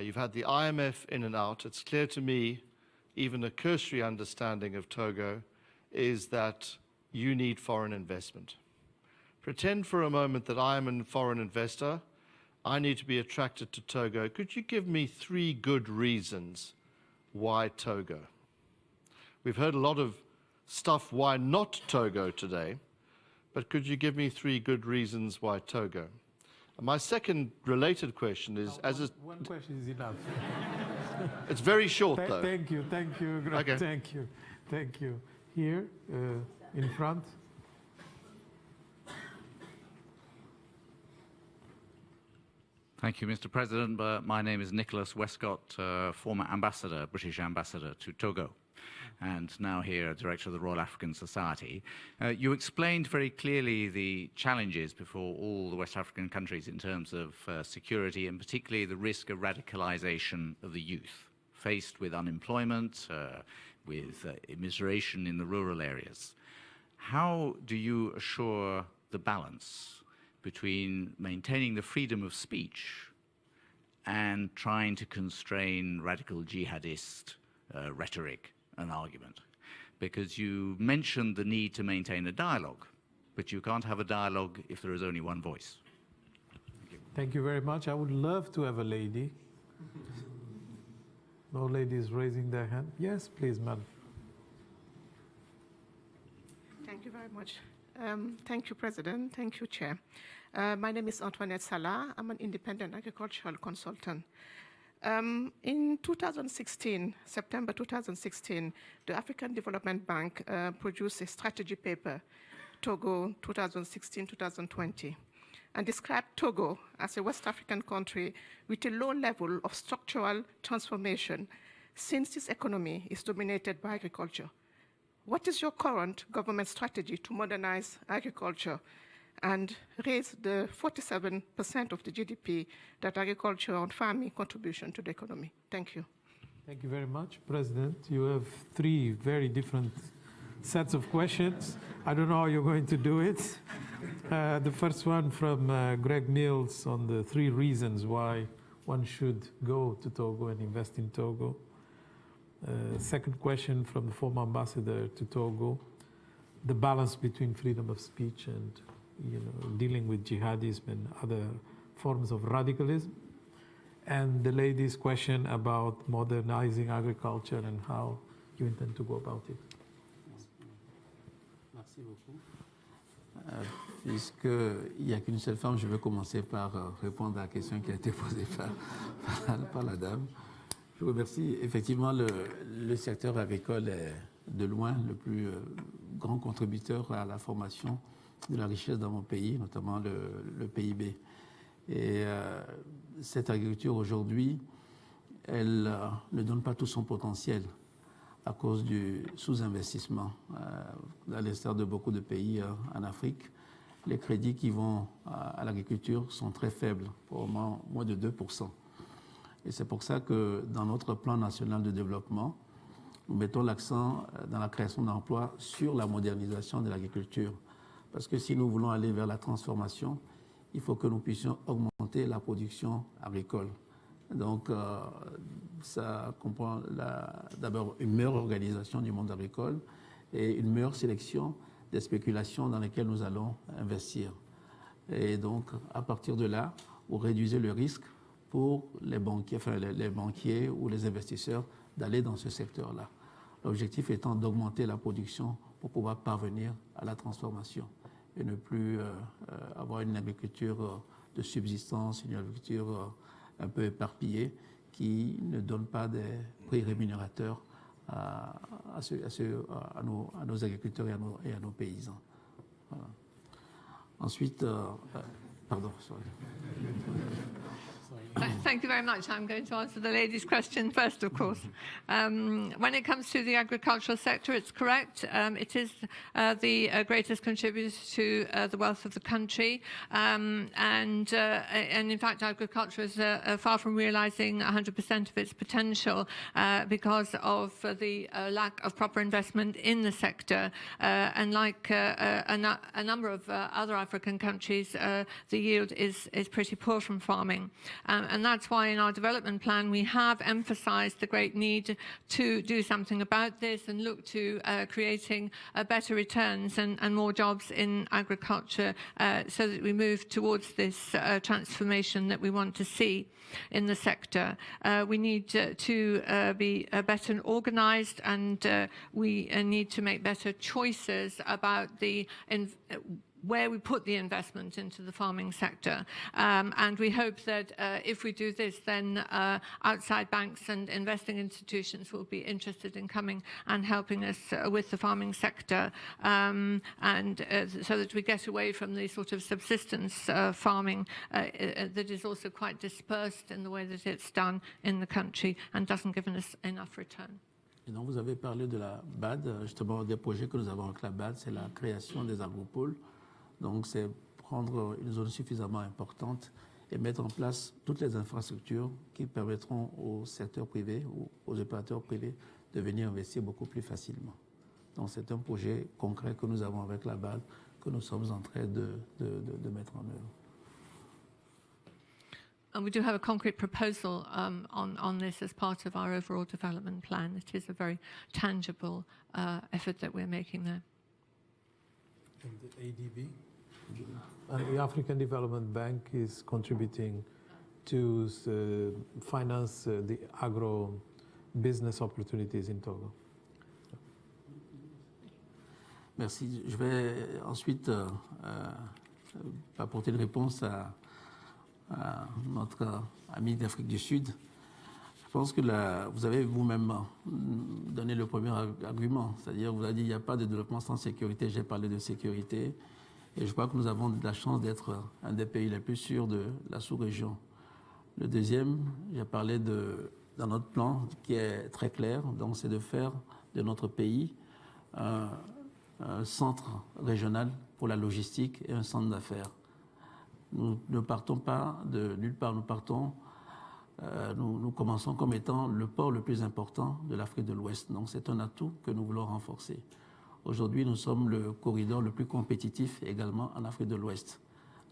You've had the IMF in and out. It's clear to me, even a cursory understanding of Togo, is that you need foreign investment. Pretend for a moment that I am a foreign investor. I need to be attracted to Togo. Could you give me 3 good reasons why Togo? We've heard a lot of stuff why not Togo today, but could you give me 3 good reasons why Togo? And my second related question is, one question is enough. It's very short, though. Thank you, Okay. Thank you. Here, in front. Thank you, Mr. President. My name is Nicholas Westcott, former ambassador, British ambassador to Togo, and now here director of the Royal African Society. You explained very clearly the challenges before all the West African countries in terms of security, and particularly the risk of radicalization of the youth, faced with unemployment, with immiseration in the rural areas. How do you assure the balance between maintaining the freedom of speech and trying to constrain radical jihadist rhetoric and argument? Because you mentioned the need to maintain a dialogue, but you can't have a dialogue if there is only one voice. Thank you. Thank you very much. I would love to have a lady. No ladies raising their hand. Yes, please, ma'am. Thank you very much. Thank you, President. Thank you, Chair. My name is Antoinette Salah. I'm an independent agricultural consultant. In 2016, September 2016, the African Development Bank produced a strategy paper, Togo 2016-2020, and described Togo as a West African country with a low level of structural transformation since its economy is dominated by agriculture. What is your current government strategy to modernize agriculture and raise the 47% of the GDP that agriculture and farming contribution to the economy? Thank you. Thank you very much, President. You have three very different sets of questions. I don't know how you're going to do it. The first one from Greg Mills on the 3 reasons why one should go to Togo and invest in Togo. Second question from the former ambassador to Togo, the balance between freedom of speech and dealing with jihadism and other forms of radicalism. And the lady's question about modernizing agriculture and how you intend to go about it. Merci beaucoup. Puisqu'il n'y a qu'une seule femme, je vais commencer par répondre à la question qui a été posée par la dame. Je vous remercie. Effectivement, le secteur agricole est de loin le plus grand contributeur à la formation de la richesse dans mon pays, notamment le PIB. Et cette agriculture aujourd'hui, elle ne donne pas tout son potentiel à cause du sous-investissement. À l'instar de beaucoup de pays en Afrique, les crédits qui vont à l'agriculture sont très faibles, pour moins de 2%. Et c'est pour ça que dans notre plan national de développement, nous mettons l'accent dans la création d'emplois sur la modernisation de l'agriculture. Parce que si nous voulons aller vers la transformation, il faut que nous puissions augmenter la production agricole. Donc, ça comprend d'abord une meilleure organisation du monde agricole et une meilleure sélection des spéculations dans lesquelles nous allons investir. Et donc, à partir de là, vous réduisez le risque pour les banquiers ou les investisseurs d'aller dans ce secteur-là. L'objectif étant d'augmenter la production pour pouvoir parvenir à la transformation et ne plus avoir une agriculture de subsistance, une agriculture un peu éparpillée qui ne donne pas des prix rémunérateurs à nos agriculteurs et à nos paysans. Voilà. Ensuite, pardon, sorry. Thank you very much. I'm going to answer the lady's question first, of course. When it comes to the agricultural sector, it's correct. It is the greatest contributor to the wealth of the country. And in fact, agriculture is far from realizing 100% of its potential because of the lack of proper investment in the sector. And like a number of other African countries, the yield is pretty poor from farming. And that's why in our development plan we have emphasized the great need to do something about this and look to creating better returns and more jobs in agriculture so that we move towards this transformation that we want to see in the sector. We need to be better organized, and we need to make better choices about where we put the investment into the farming sector. And we hope that if we do this, then outside banks and investing institutions will be interested in coming and helping us with the farming sector, and so that we get away from the sort of subsistence farming that is also quite dispersed in the way that it's done in the country and doesn't give us enough return. Et donc vous avez parlé de la BAD, justement des projets que nous avons avec la BAD, c'est la création des agropoles. Donc, c'est prendre une zone suffisamment importante et mettre en place toutes les infrastructures qui permettront au secteur privé ou aux opérateurs privés de venir investir beaucoup plus facilement. Donc, c'est un projet concret que nous avons avec la BAD, que nous sommes en train de mettre en œuvre. And we do have a concrete proposal on this as part of our overall development plan. It is a very tangible effort that we're making there. And the ADB? And the African Development Bank is contributing to finance the agro business opportunities in Togo. Merci. Je vais ensuite apporter une réponse à notre ami d'Afrique du Sud. Je pense que vous avez vous-même donné le premier argument, c'est-à-dire vous avez dit qu'il n'y a pas de développement sans sécurité. J'ai parlé de sécurité et je crois que nous avons de la chance d'être un des pays les plus sûrs de la sous-région. Le deuxième, j'ai parlé dans notre plan qui est très clair, donc c'est de faire de notre pays un centre régional pour la logistique et un centre d'affaires. Nous ne partons pas de nulle part, nous commençons comme étant le port le plus important de l'Afrique de l'Ouest. Donc c'est un atout que nous voulons renforcer. Aujourd'hui, nous sommes le corridor le plus compétitif également en Afrique de l'Ouest.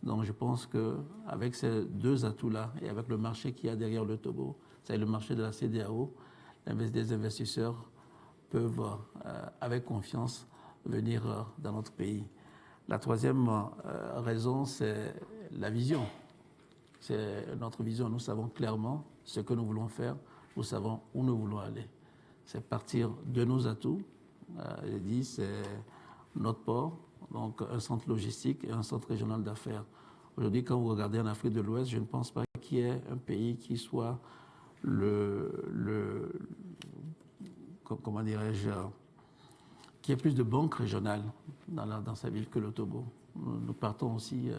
Donc je pense qu'avec ces deux atouts-là et avec le marché qu'il y a derrière le Togo, c'est le marché de la CEDEAO, des investisseurs peuvent avec confiance venir dans notre pays. La troisième raison, c'est la vision. C'est notre vision. Nous savons clairement ce que nous voulons faire. Nous savons où nous voulons aller. C'est partir de nos atouts. J'ai dit, c'est notre port, donc un centre logistique et un centre régional d'affaires. Aujourd'hui, quand vous regardez en Afrique de l'Ouest, je ne pense pas qu'il y ait un pays qui soit comment dirais-je, qui ait plus de banques régionales dans sa ville que le Togo. Nous partons aussi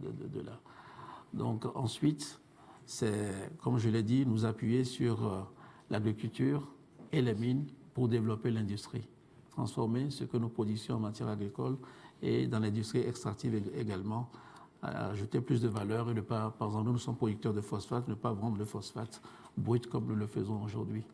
de là. Donc ensuite, c'est, comme je l'ai dit, nous appuyer sur l'agriculture et les mines pour développer l'industrie. Transformer ce que nous produisons en matière agricole et dans l'industrie extractive également, ajouter plus de valeur et ne pas, par exemple, nous sommes producteurs de phosphate, ne pas vendre le phosphate brut comme nous le faisons aujourd'hui.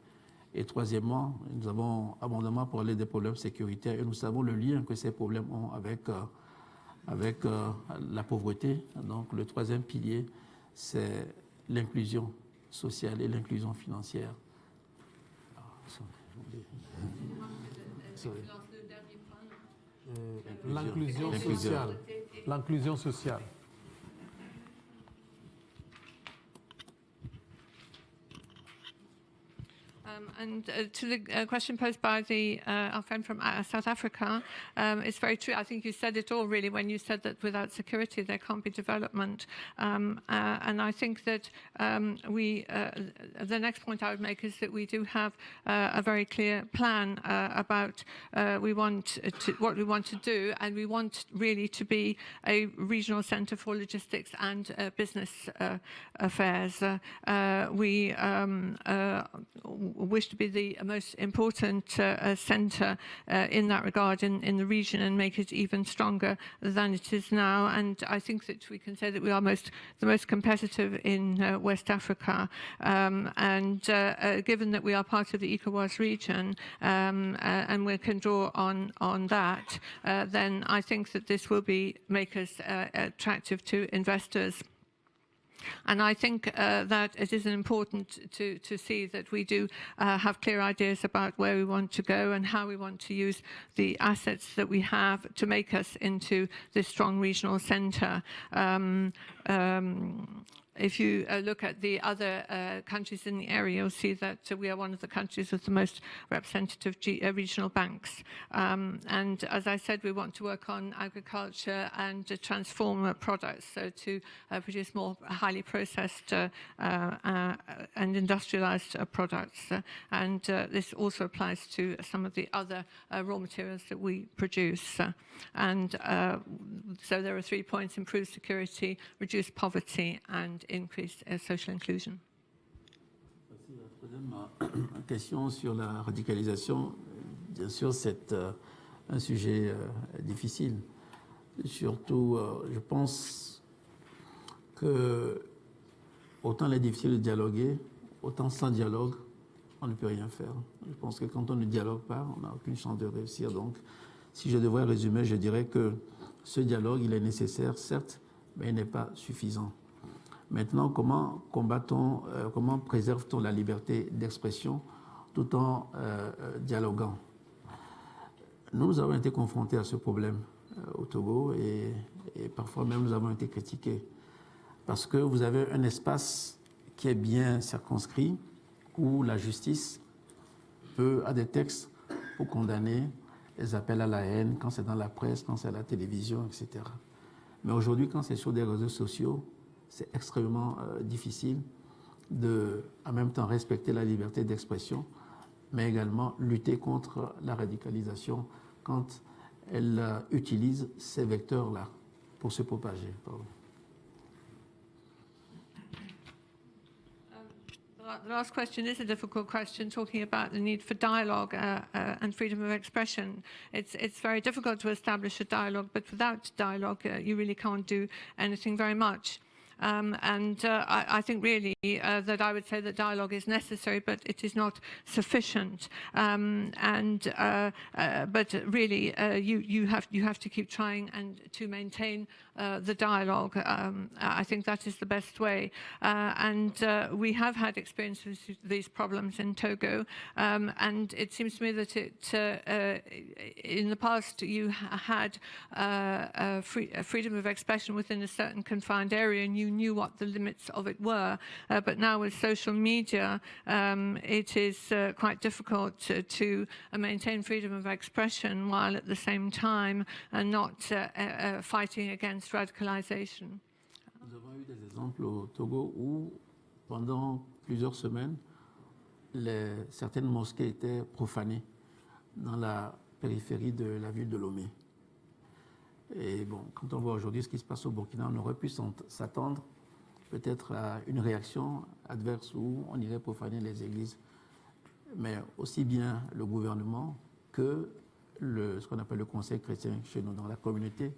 Et troisièmement, nous avons abondamment parlé des problèmes sécuritaires et nous savons le lien que ces problèmes ont avec la pauvreté. Donc le troisième pilier, c'est l'inclusion sociale et l'inclusion financière. L'inclusion sociale. L'inclusion sociale. And to the question posed by our friend from South Africa, it's very true. I think you said it all, really, when you said that without security there can't be development. And I think that the next point I would make is that we do have a very clear plan about what we want to do, and we want really to be a regional centre for logistics and business affairs. We wish to be the most important centre in that regard in the region and make it even stronger than it is now. And I think that we can say that we are the most competitive in West Africa. Given that we are part of the ECOWAS region and we can draw on that, then I think that this will make us attractive to investors. And I think that it is important to see that we do have clear ideas about where we want to go and how we want to use the assets that we have to make us into this strong regional centre. If you look at the other countries in the area, you'll see that we are one of the countries with the most representative regional banks. And as I said, we want to work on agriculture and transform products, so to produce more highly processed and industrialized products. And this also applies to some of the other raw materials that we produce. So there are 3 points: improve security, reduce poverty, and increase social inclusion. La troisième question sur la radicalisation, bien sûr, c'est un sujet difficile. Surtout, je pense que autant il est difficile de dialoguer, autant sans dialogue, on ne peut rien faire. Je pense que quand on ne dialogue pas, on n'a aucune chance de réussir. Donc, si je devrais résumer, je dirais que ce dialogue, il est nécessaire, certes, mais il n'est pas suffisant. Maintenant, comment combat-on, comment préserve-t-on la liberté d'expression tout en dialoguant? Nous avons été confrontés à ce problème au Togo et parfois même nous avons été critiqués parce que vous avez un espace qui est bien circonscrit où la justice a des textes pour condamner les appels à la haine, quand c'est dans la presse, quand c'est à la télévision, etc. Mais aujourd'hui, quand c'est sur des réseaux sociaux, c'est extrêmement difficile de, en même temps, respecter la liberté d'expression, mais également lutter contre la radicalisation quand elle utilise ces vecteurs-là pour se propager. Pardon. The last question is a difficult question, talking about the need for dialogue and freedom of expression. It's very difficult to establish a dialogue, but without dialogue, you really can't do anything very much. I think really that I would say that dialogue is necessary, but it is not sufficient. But really, you have to keep trying and to maintain the dialogue. I think that is the best way. We have had experience with these problems in Togo, and it seems to me that in the past you had freedom of expression within a certain confined area, and you knew what the limits of it were. But now with social media, it is quite difficult to maintain freedom of expression while at the same time not fighting against radicalization. Nous avons eu des exemples au Togo où, pendant plusieurs semaines, certaines mosquées étaient profanées dans la périphérie de la ville de Lomé. Et bon, quand on voit aujourd'hui ce qui se passe au Burkina, on aurait pu s'attendre peut-être à une réaction adverse où on irait profaner les églises. Mais aussi bien le gouvernement que ce qu'on appelle le conseil chrétien chez nous, dans la communauté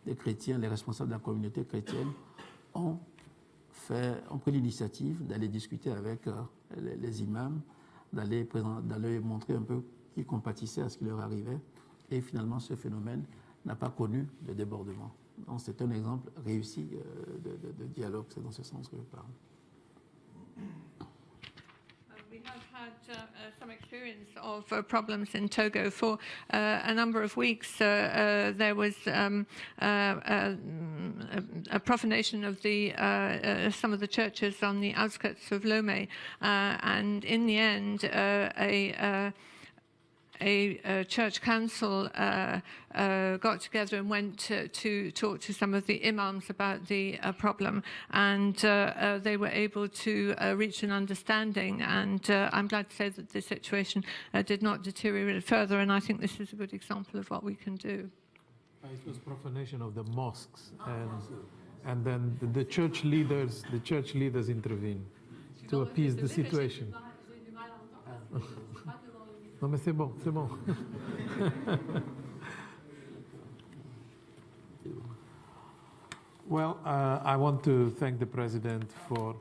des chrétiens, les responsables de la communauté chrétienne ont pris l'initiative d'aller discuter avec les imams, d'aller montrer un peu qu'ils compatissaient à ce qui leur arrivait. Et finalement, ce phénomène n'a pas connu de débordement. Donc c'est un exemple réussi de dialogue, c'est dans ce sens que je parle. We have had some experience of problems in Togo. For a number of weeks, there was a profanation of some of the churches on the outskirts of Lomé, and in the end, a church council got together and went to talk to some of the imams about the problem, and they were able to reach an understanding, and I'm glad to say that the situation did not deteriorate further, and I think this is a good example of what we can do. It was profanation of the mosques, and then the church leaders intervened to appease the situation. Non mais c'est bon, c'est bon. Well, I want to thank the President for...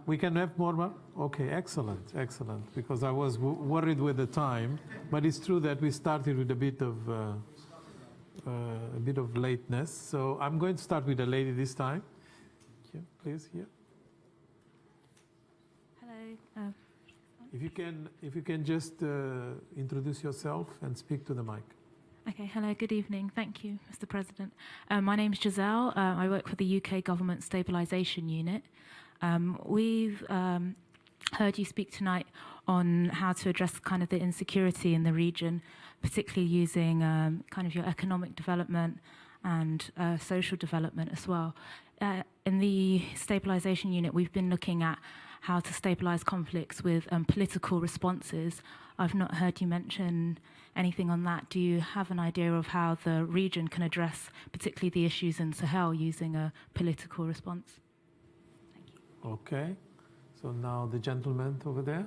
We can have more? Okay, excellent, excellent. Because I was worried with the time, but it's true that we started with a bit of lateness. So I'm going to start with a lady this time. Here, please, here. Hello. If you can just introduce yourself and speak to the mic. Okay, hello, good evening. Thank you, Mr. President. My name is Giselle. I work for the UK Government Stabilisation Unit. We've heard you speak tonight on how to address kind of the insecurity in the region, particularly using kind of your economic development and social development as well. In the Stabilisation Unit, we've been looking at how to stabilise conflicts with political responses. I've not heard you mention anything on that. Do you have an idea of how the region can address particularly the issues in Sahel using a political response? Thank you. Okay, so now the gentleman over there.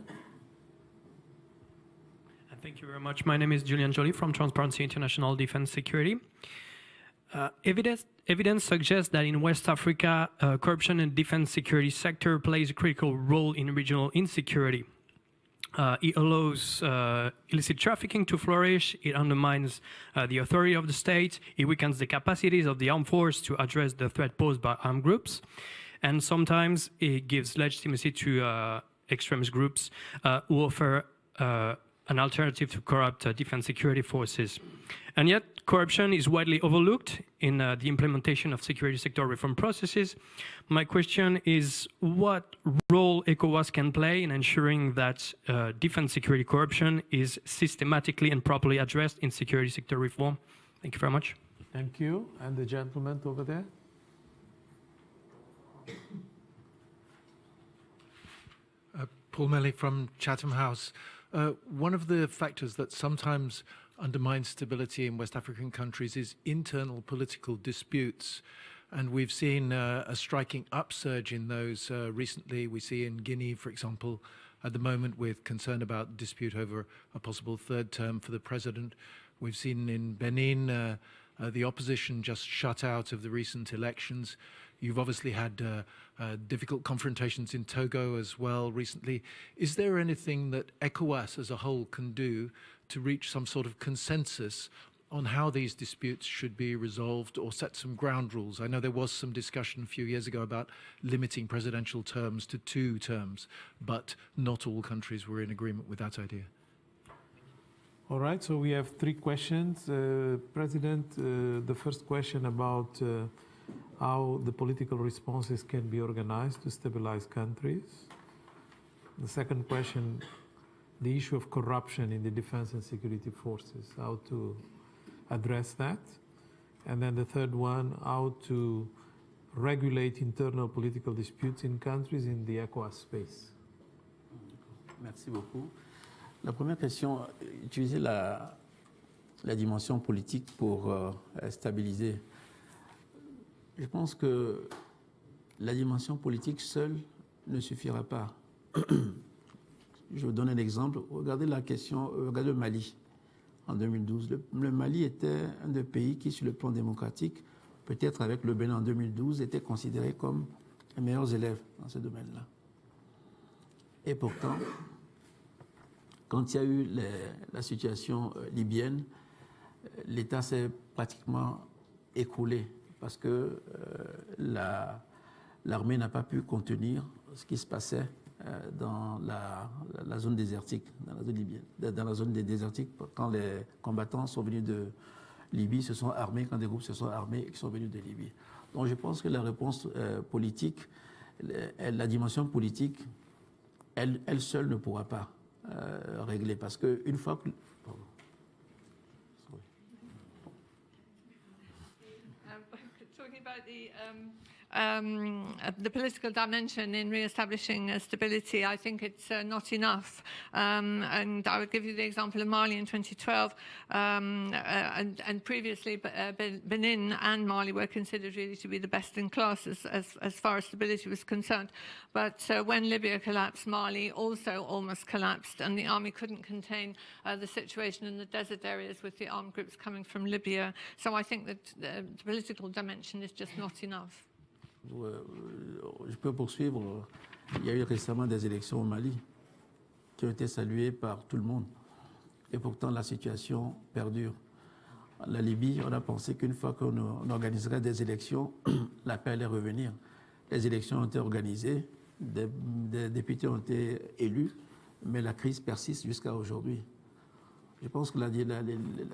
Thank you very much. My name is Julian Joly from Transparency International Defense Security. Evidence suggests that in West Africa, corruption in defense security sector plays a critical role in regional insecurity. It allows illicit trafficking to flourish, it undermines the authority of the state, it weakens the capacities of the armed force to address the threat posed by armed groups, and sometimes it gives legitimacy to extremist groups who offer an alternative to corrupt defense security forces. And yet, corruption is widely overlooked in the implementation of security sector reform processes. My question is, what role ECOWAS can play in ensuring that defense security corruption is systematically and properly addressed in security sector reform? Thank you very much. Thank you. And the gentleman over there. Paul Melly from Chatham House. One of the factors that sometimes undermines stability in West African countries is internal political disputes. And we've seen a striking upsurge in those recently. We see in Guinea, for example, at the moment with concern about dispute over a possible third term for the president. We've seen in Benin the opposition just shut out of the recent elections. You've obviously had difficult confrontations in Togo as well recently. Is there anything that ECOWAS as a whole can do to reach some sort of consensus on how these disputes should be resolved or set some ground rules? I know there was some discussion a few years ago about limiting presidential terms to 2 terms, but not all countries were in agreement with that idea. All right, so we have 3 questions. President, the first question about how the political responses can be organized to stabilize countries. The second question, the issue of corruption in the defense and security forces, how to address that. And then the third one, how to regulate internal political disputes in countries in the ECOWAS space. Merci beaucoup. La première question, utiliser la dimension politique pour stabiliser. Je pense que la dimension politique seule ne suffira pas. Je vous donne un exemple. Regardez la question, regardez le Mali en 2012. Le Mali était un des pays qui, sur le plan démocratique, peut-être avec le Bénin en 2012, était considéré comme les meilleurs élèves dans ce domaine-là. Et pourtant, quand il y a eu la situation libyenne, l'État s'est pratiquement écroulé parce que l'armée n'a pas pu contenir ce qui se passait dans la zone désertique, dans la zone libyenne, dans la zone désertique, quand les combattants sont venus de Libye, se sont armés, quand des groupes se sont armés et qui sont venus de Libye. Donc je pense que la réponse politique, la dimension politique, elle seule ne pourra pas régler, parce qu'une fois que... Pardon. Talking about the political dimension in re-establishing stability, I think it's not enough. And I would give you the example of Mali in 2012, and previously Benin and Mali were considered really to be the best in class as far as stability was concerned. But when Libya collapsed, Mali also almost collapsed, and the army couldn't contain the situation in the desert areas with the armed groups coming from Libya. So I think that the political dimension is just not enough. Je peux poursuivre. Il y a eu récemment des élections au Mali qui ont été saluées par tout le monde. Et pourtant, la situation perdure. La Libye, on a pensé qu'une fois qu'on organiserait des élections, la paix allait revenir. Les élections ont été organisées, des députés ont été élus, mais la crise persiste jusqu'à aujourd'hui. Je pense que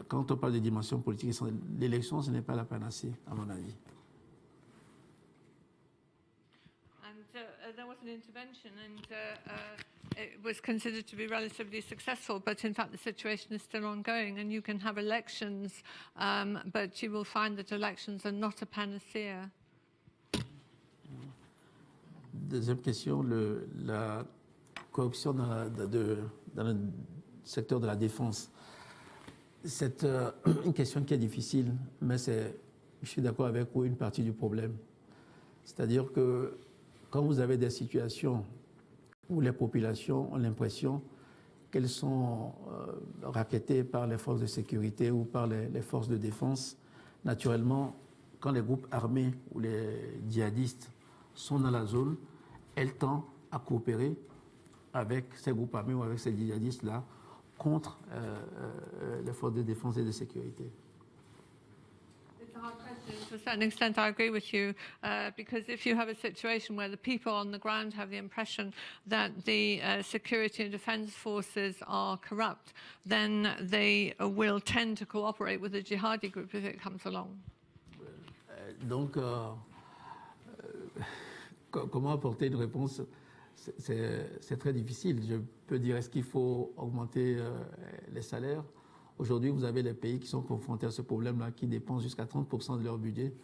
quand on parle de dimension politique, l'élection, ce n'est pas la panacée, à mon avis. There was an intervention, and it was considered to be relatively successful, but in fact the situation is still ongoing, and you can have elections, but you will find that elections are not a panacea. Deuxième question, la corruption dans le secteur de la défense. C'est une question qui est difficile, mais je suis d'accord avec vous, une partie du problème. C'est-à-dire que quand vous avez des situations où les populations ont l'impression qu'elles sont rackettées par les forces de sécurité ou par les forces de défense, naturellement, quand les groupes armés ou les djihadistes sont dans la zone, elles tendent à coopérer avec ces groupes armés ou avec ces djihadistes-là contre les forces de défense et de sécurité. To a certain extent, I agree with you, because if you have a situation where the people on the ground have the impression that the security and defense forces are corrupt, then they will tend to cooperate with the jihadi group if it comes along. Donc, comment apporter une réponse? C'est très difficile. Je peux dire, est-ce qu'il faut augmenter les salaires? Aujourd'hui, vous avez les pays qui sont confrontés à ce problème-là, qui dépensent jusqu'à 30% de leur budget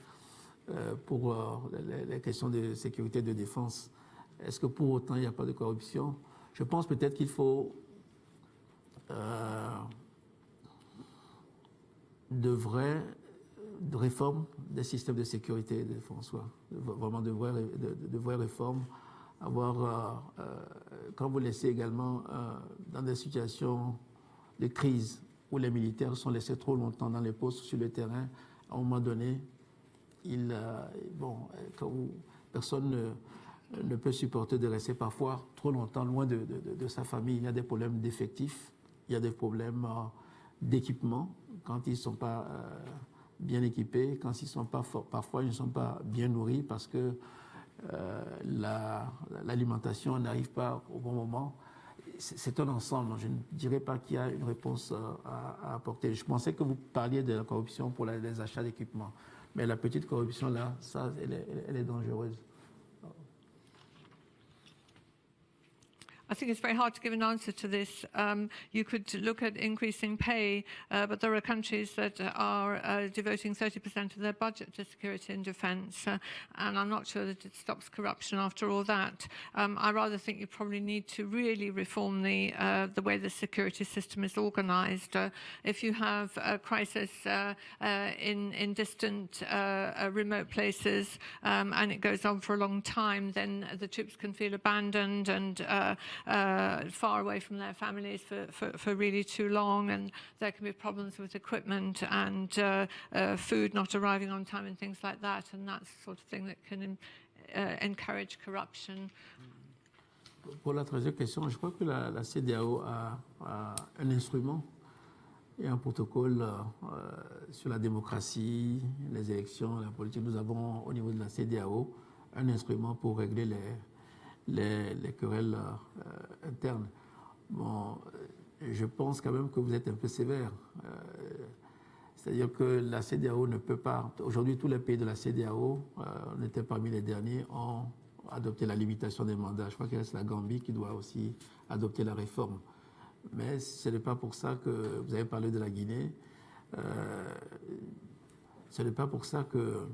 pour les questions de sécurité et de défense. Est-ce que pour autant, il n'y a pas de corruption? Je pense peut-être qu'il faut de vraies réformes des systèmes de sécurité de François, vraiment de vraies réformes. Quand vous laissez également dans des situations de crise où les militaires sont laissés trop longtemps dans les postes sur le terrain, à un moment donné, personne ne peut supporter de rester parfois trop longtemps loin de sa famille. Il y a des problèmes d'effectifs, il y a des problèmes d'équipement quand ils ne sont pas bien équipés, quand ils sont pas parfois ils ne sont pas bien nourris parce que l'alimentation n'arrive pas au bon moment. C'est un ensemble. Je ne dirais pas qu'il y a une réponse à apporter. Je pensais que vous parliez de la corruption pour les achats d'équipements. Mais la petite corruption, là, ça, elle est dangereuse. I think it's very hard to give an answer to this. You could look at increasing pay, but there are countries that are devoting 30% of their budget to security and defence, and I'm not sure that it stops corruption after all that. I rather think you probably need to really reform the way the security system is organised. If you have a crisis in distant, remote places, and it goes on for a long time, then the troops can feel abandoned and far away from their families for really too long, and there can be problems with equipment and food not arriving on time and things like that, and that's the sort of thing that can encourage corruption. Pour la troisième question, je crois que la CEDEAO a un instrument et un protocole sur la démocratie, les élections, la politique. Nous avons au niveau de la CEDEAO un instrument pour régler les querelles internes. Bon, je pense quand même que vous êtes un peu sévère. C'est-à-dire que la CEDEAO ne peut pas... Aujourd'hui, tous les pays de la CEDEAO, on était parmi les derniers, ont adopté la limitation des mandats. Je crois qu'il reste la Gambie qui doit aussi adopter la réforme. Mais ce n'est pas pour ça que... Vous avez parlé de la Guinée. Ce n'est pas pour ça que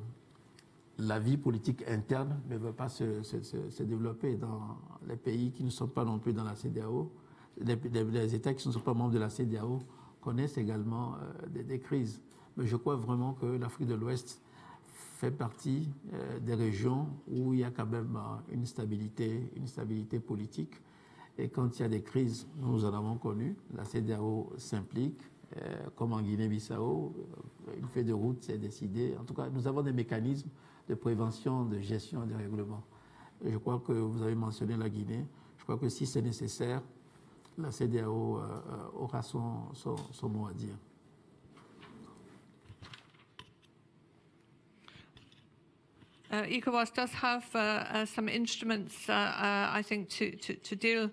la vie politique interne ne veut pas se développer dans les pays qui ne sont pas non plus dans la CEDEAO. Les États qui ne sont pas membres de la CEDEAO connaissent également des crises. Mais je crois vraiment que l'Afrique de l'Ouest fait partie des régions où il y a quand même une stabilité politique. Et quand il y a des crises, nous en avons connu, la CEDEAO s'implique, comme en Guinée-Bissau, une feuille de route s'est décidée. En tout cas, nous avons des mécanismes de prévention, de gestion et de règlement. Je crois que vous avez mentionné la Guinée. Je crois que si c'est nécessaire, la CEDEAO aura son mot à dire. ECOWAS does have some instruments, I think, to deal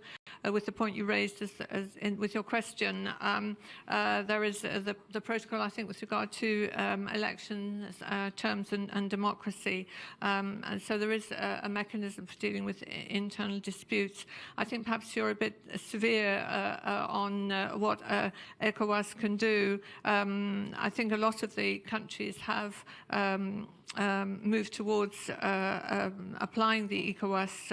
with the point you raised with your question. There is the protocol, I think, with regard to elections, terms and democracy. And so there is a mechanism for dealing with internal disputes. I think perhaps you're a bit severe on what ECOWAS can do. I think a lot of the countries have moved towards applying the ECOWAS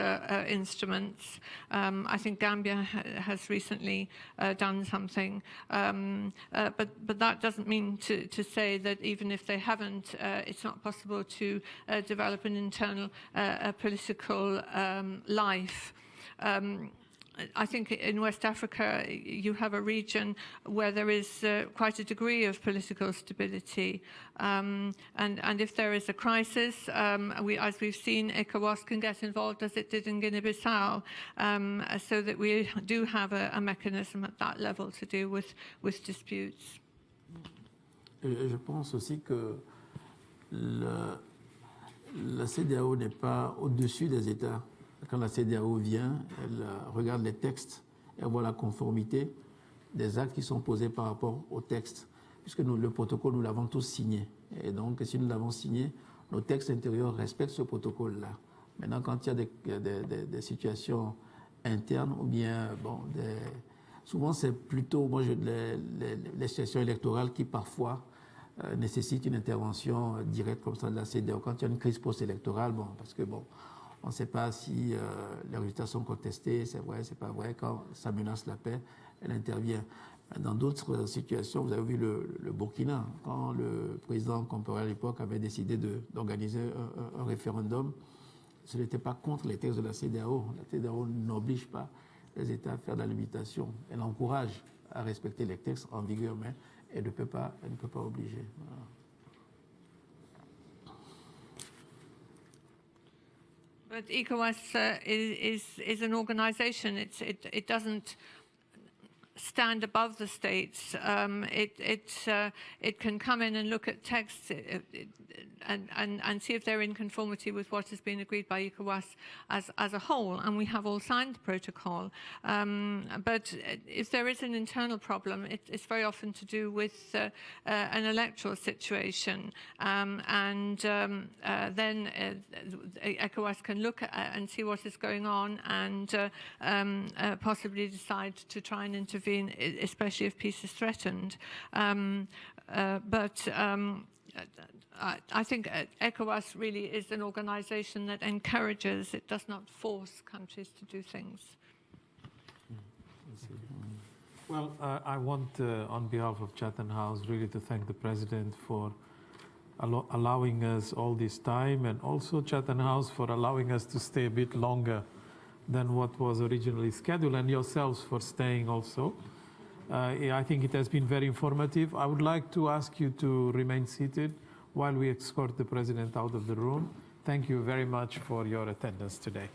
instruments. I think Gambia has recently done something, but that doesn't mean to say that even if they haven't, it's not possible to develop an internal political life. I think in West Africa you have a region where there is quite a degree of political stability, and if there is a crisis, as we've seen, ECOWAS can get involved as it did in Guinea-Bissau, so that we do have a mechanism at that level to deal with disputes. Je pense aussi que la CEDEAO n'est pas au-dessus des États. Quand la CEDEAO vient, elle regarde les textes, elle voit la conformité des actes qui sont posés par rapport au texte. Puisque le protocole, nous l'avons tous signé. Et donc, si nous l'avons signé, nos textes intérieurs respectent ce protocole-là. Maintenant, quand il y a des situations internes, ou bien, souvent c'est plutôt les situations électorales qui parfois nécessitent une intervention directe comme ça de la CEDEAO. Quand il y a une crise post-électorale, parce que On ne sait pas si les résultats sont contestés, c'est vrai, c'est pas vrai. Quand ça menace la paix, elle intervient. Dans d'autres situations, vous avez vu le Burkina, quand le président Compaoré à l'époque avait décidé d'organiser un référendum, ce n'était pas contre les textes de la CEDEAO. La CEDEAO n'oblige pas les États à faire de la limitation. Elle encourage à respecter les textes en vigueur, mais elle ne peut pas obliger. Voilà. But ECOWAS is an organization. It doesn't stand above the states. It can come in and look at texts and see if they're in conformity with what has been agreed by ECOWAS as a whole, and we have all signed the protocol. But if there is an internal problem, it's very often to do with an electoral situation, and then ECOWAS can look at and see what is going on and possibly decide to try and intervene, especially if peace is threatened. But I think ECOWAS really is an organization that encourages, it does not force countries to do things. Well, I want, on behalf of Chatham House, really to thank the President for allowing us all this time, and also Chatham House for allowing us to stay a bit longer than what was originally scheduled, and yourselves for staying also. I think it has been very informative. I would like to ask you to remain seated while we escort the President out of the room. Thank you very much for your attendance today.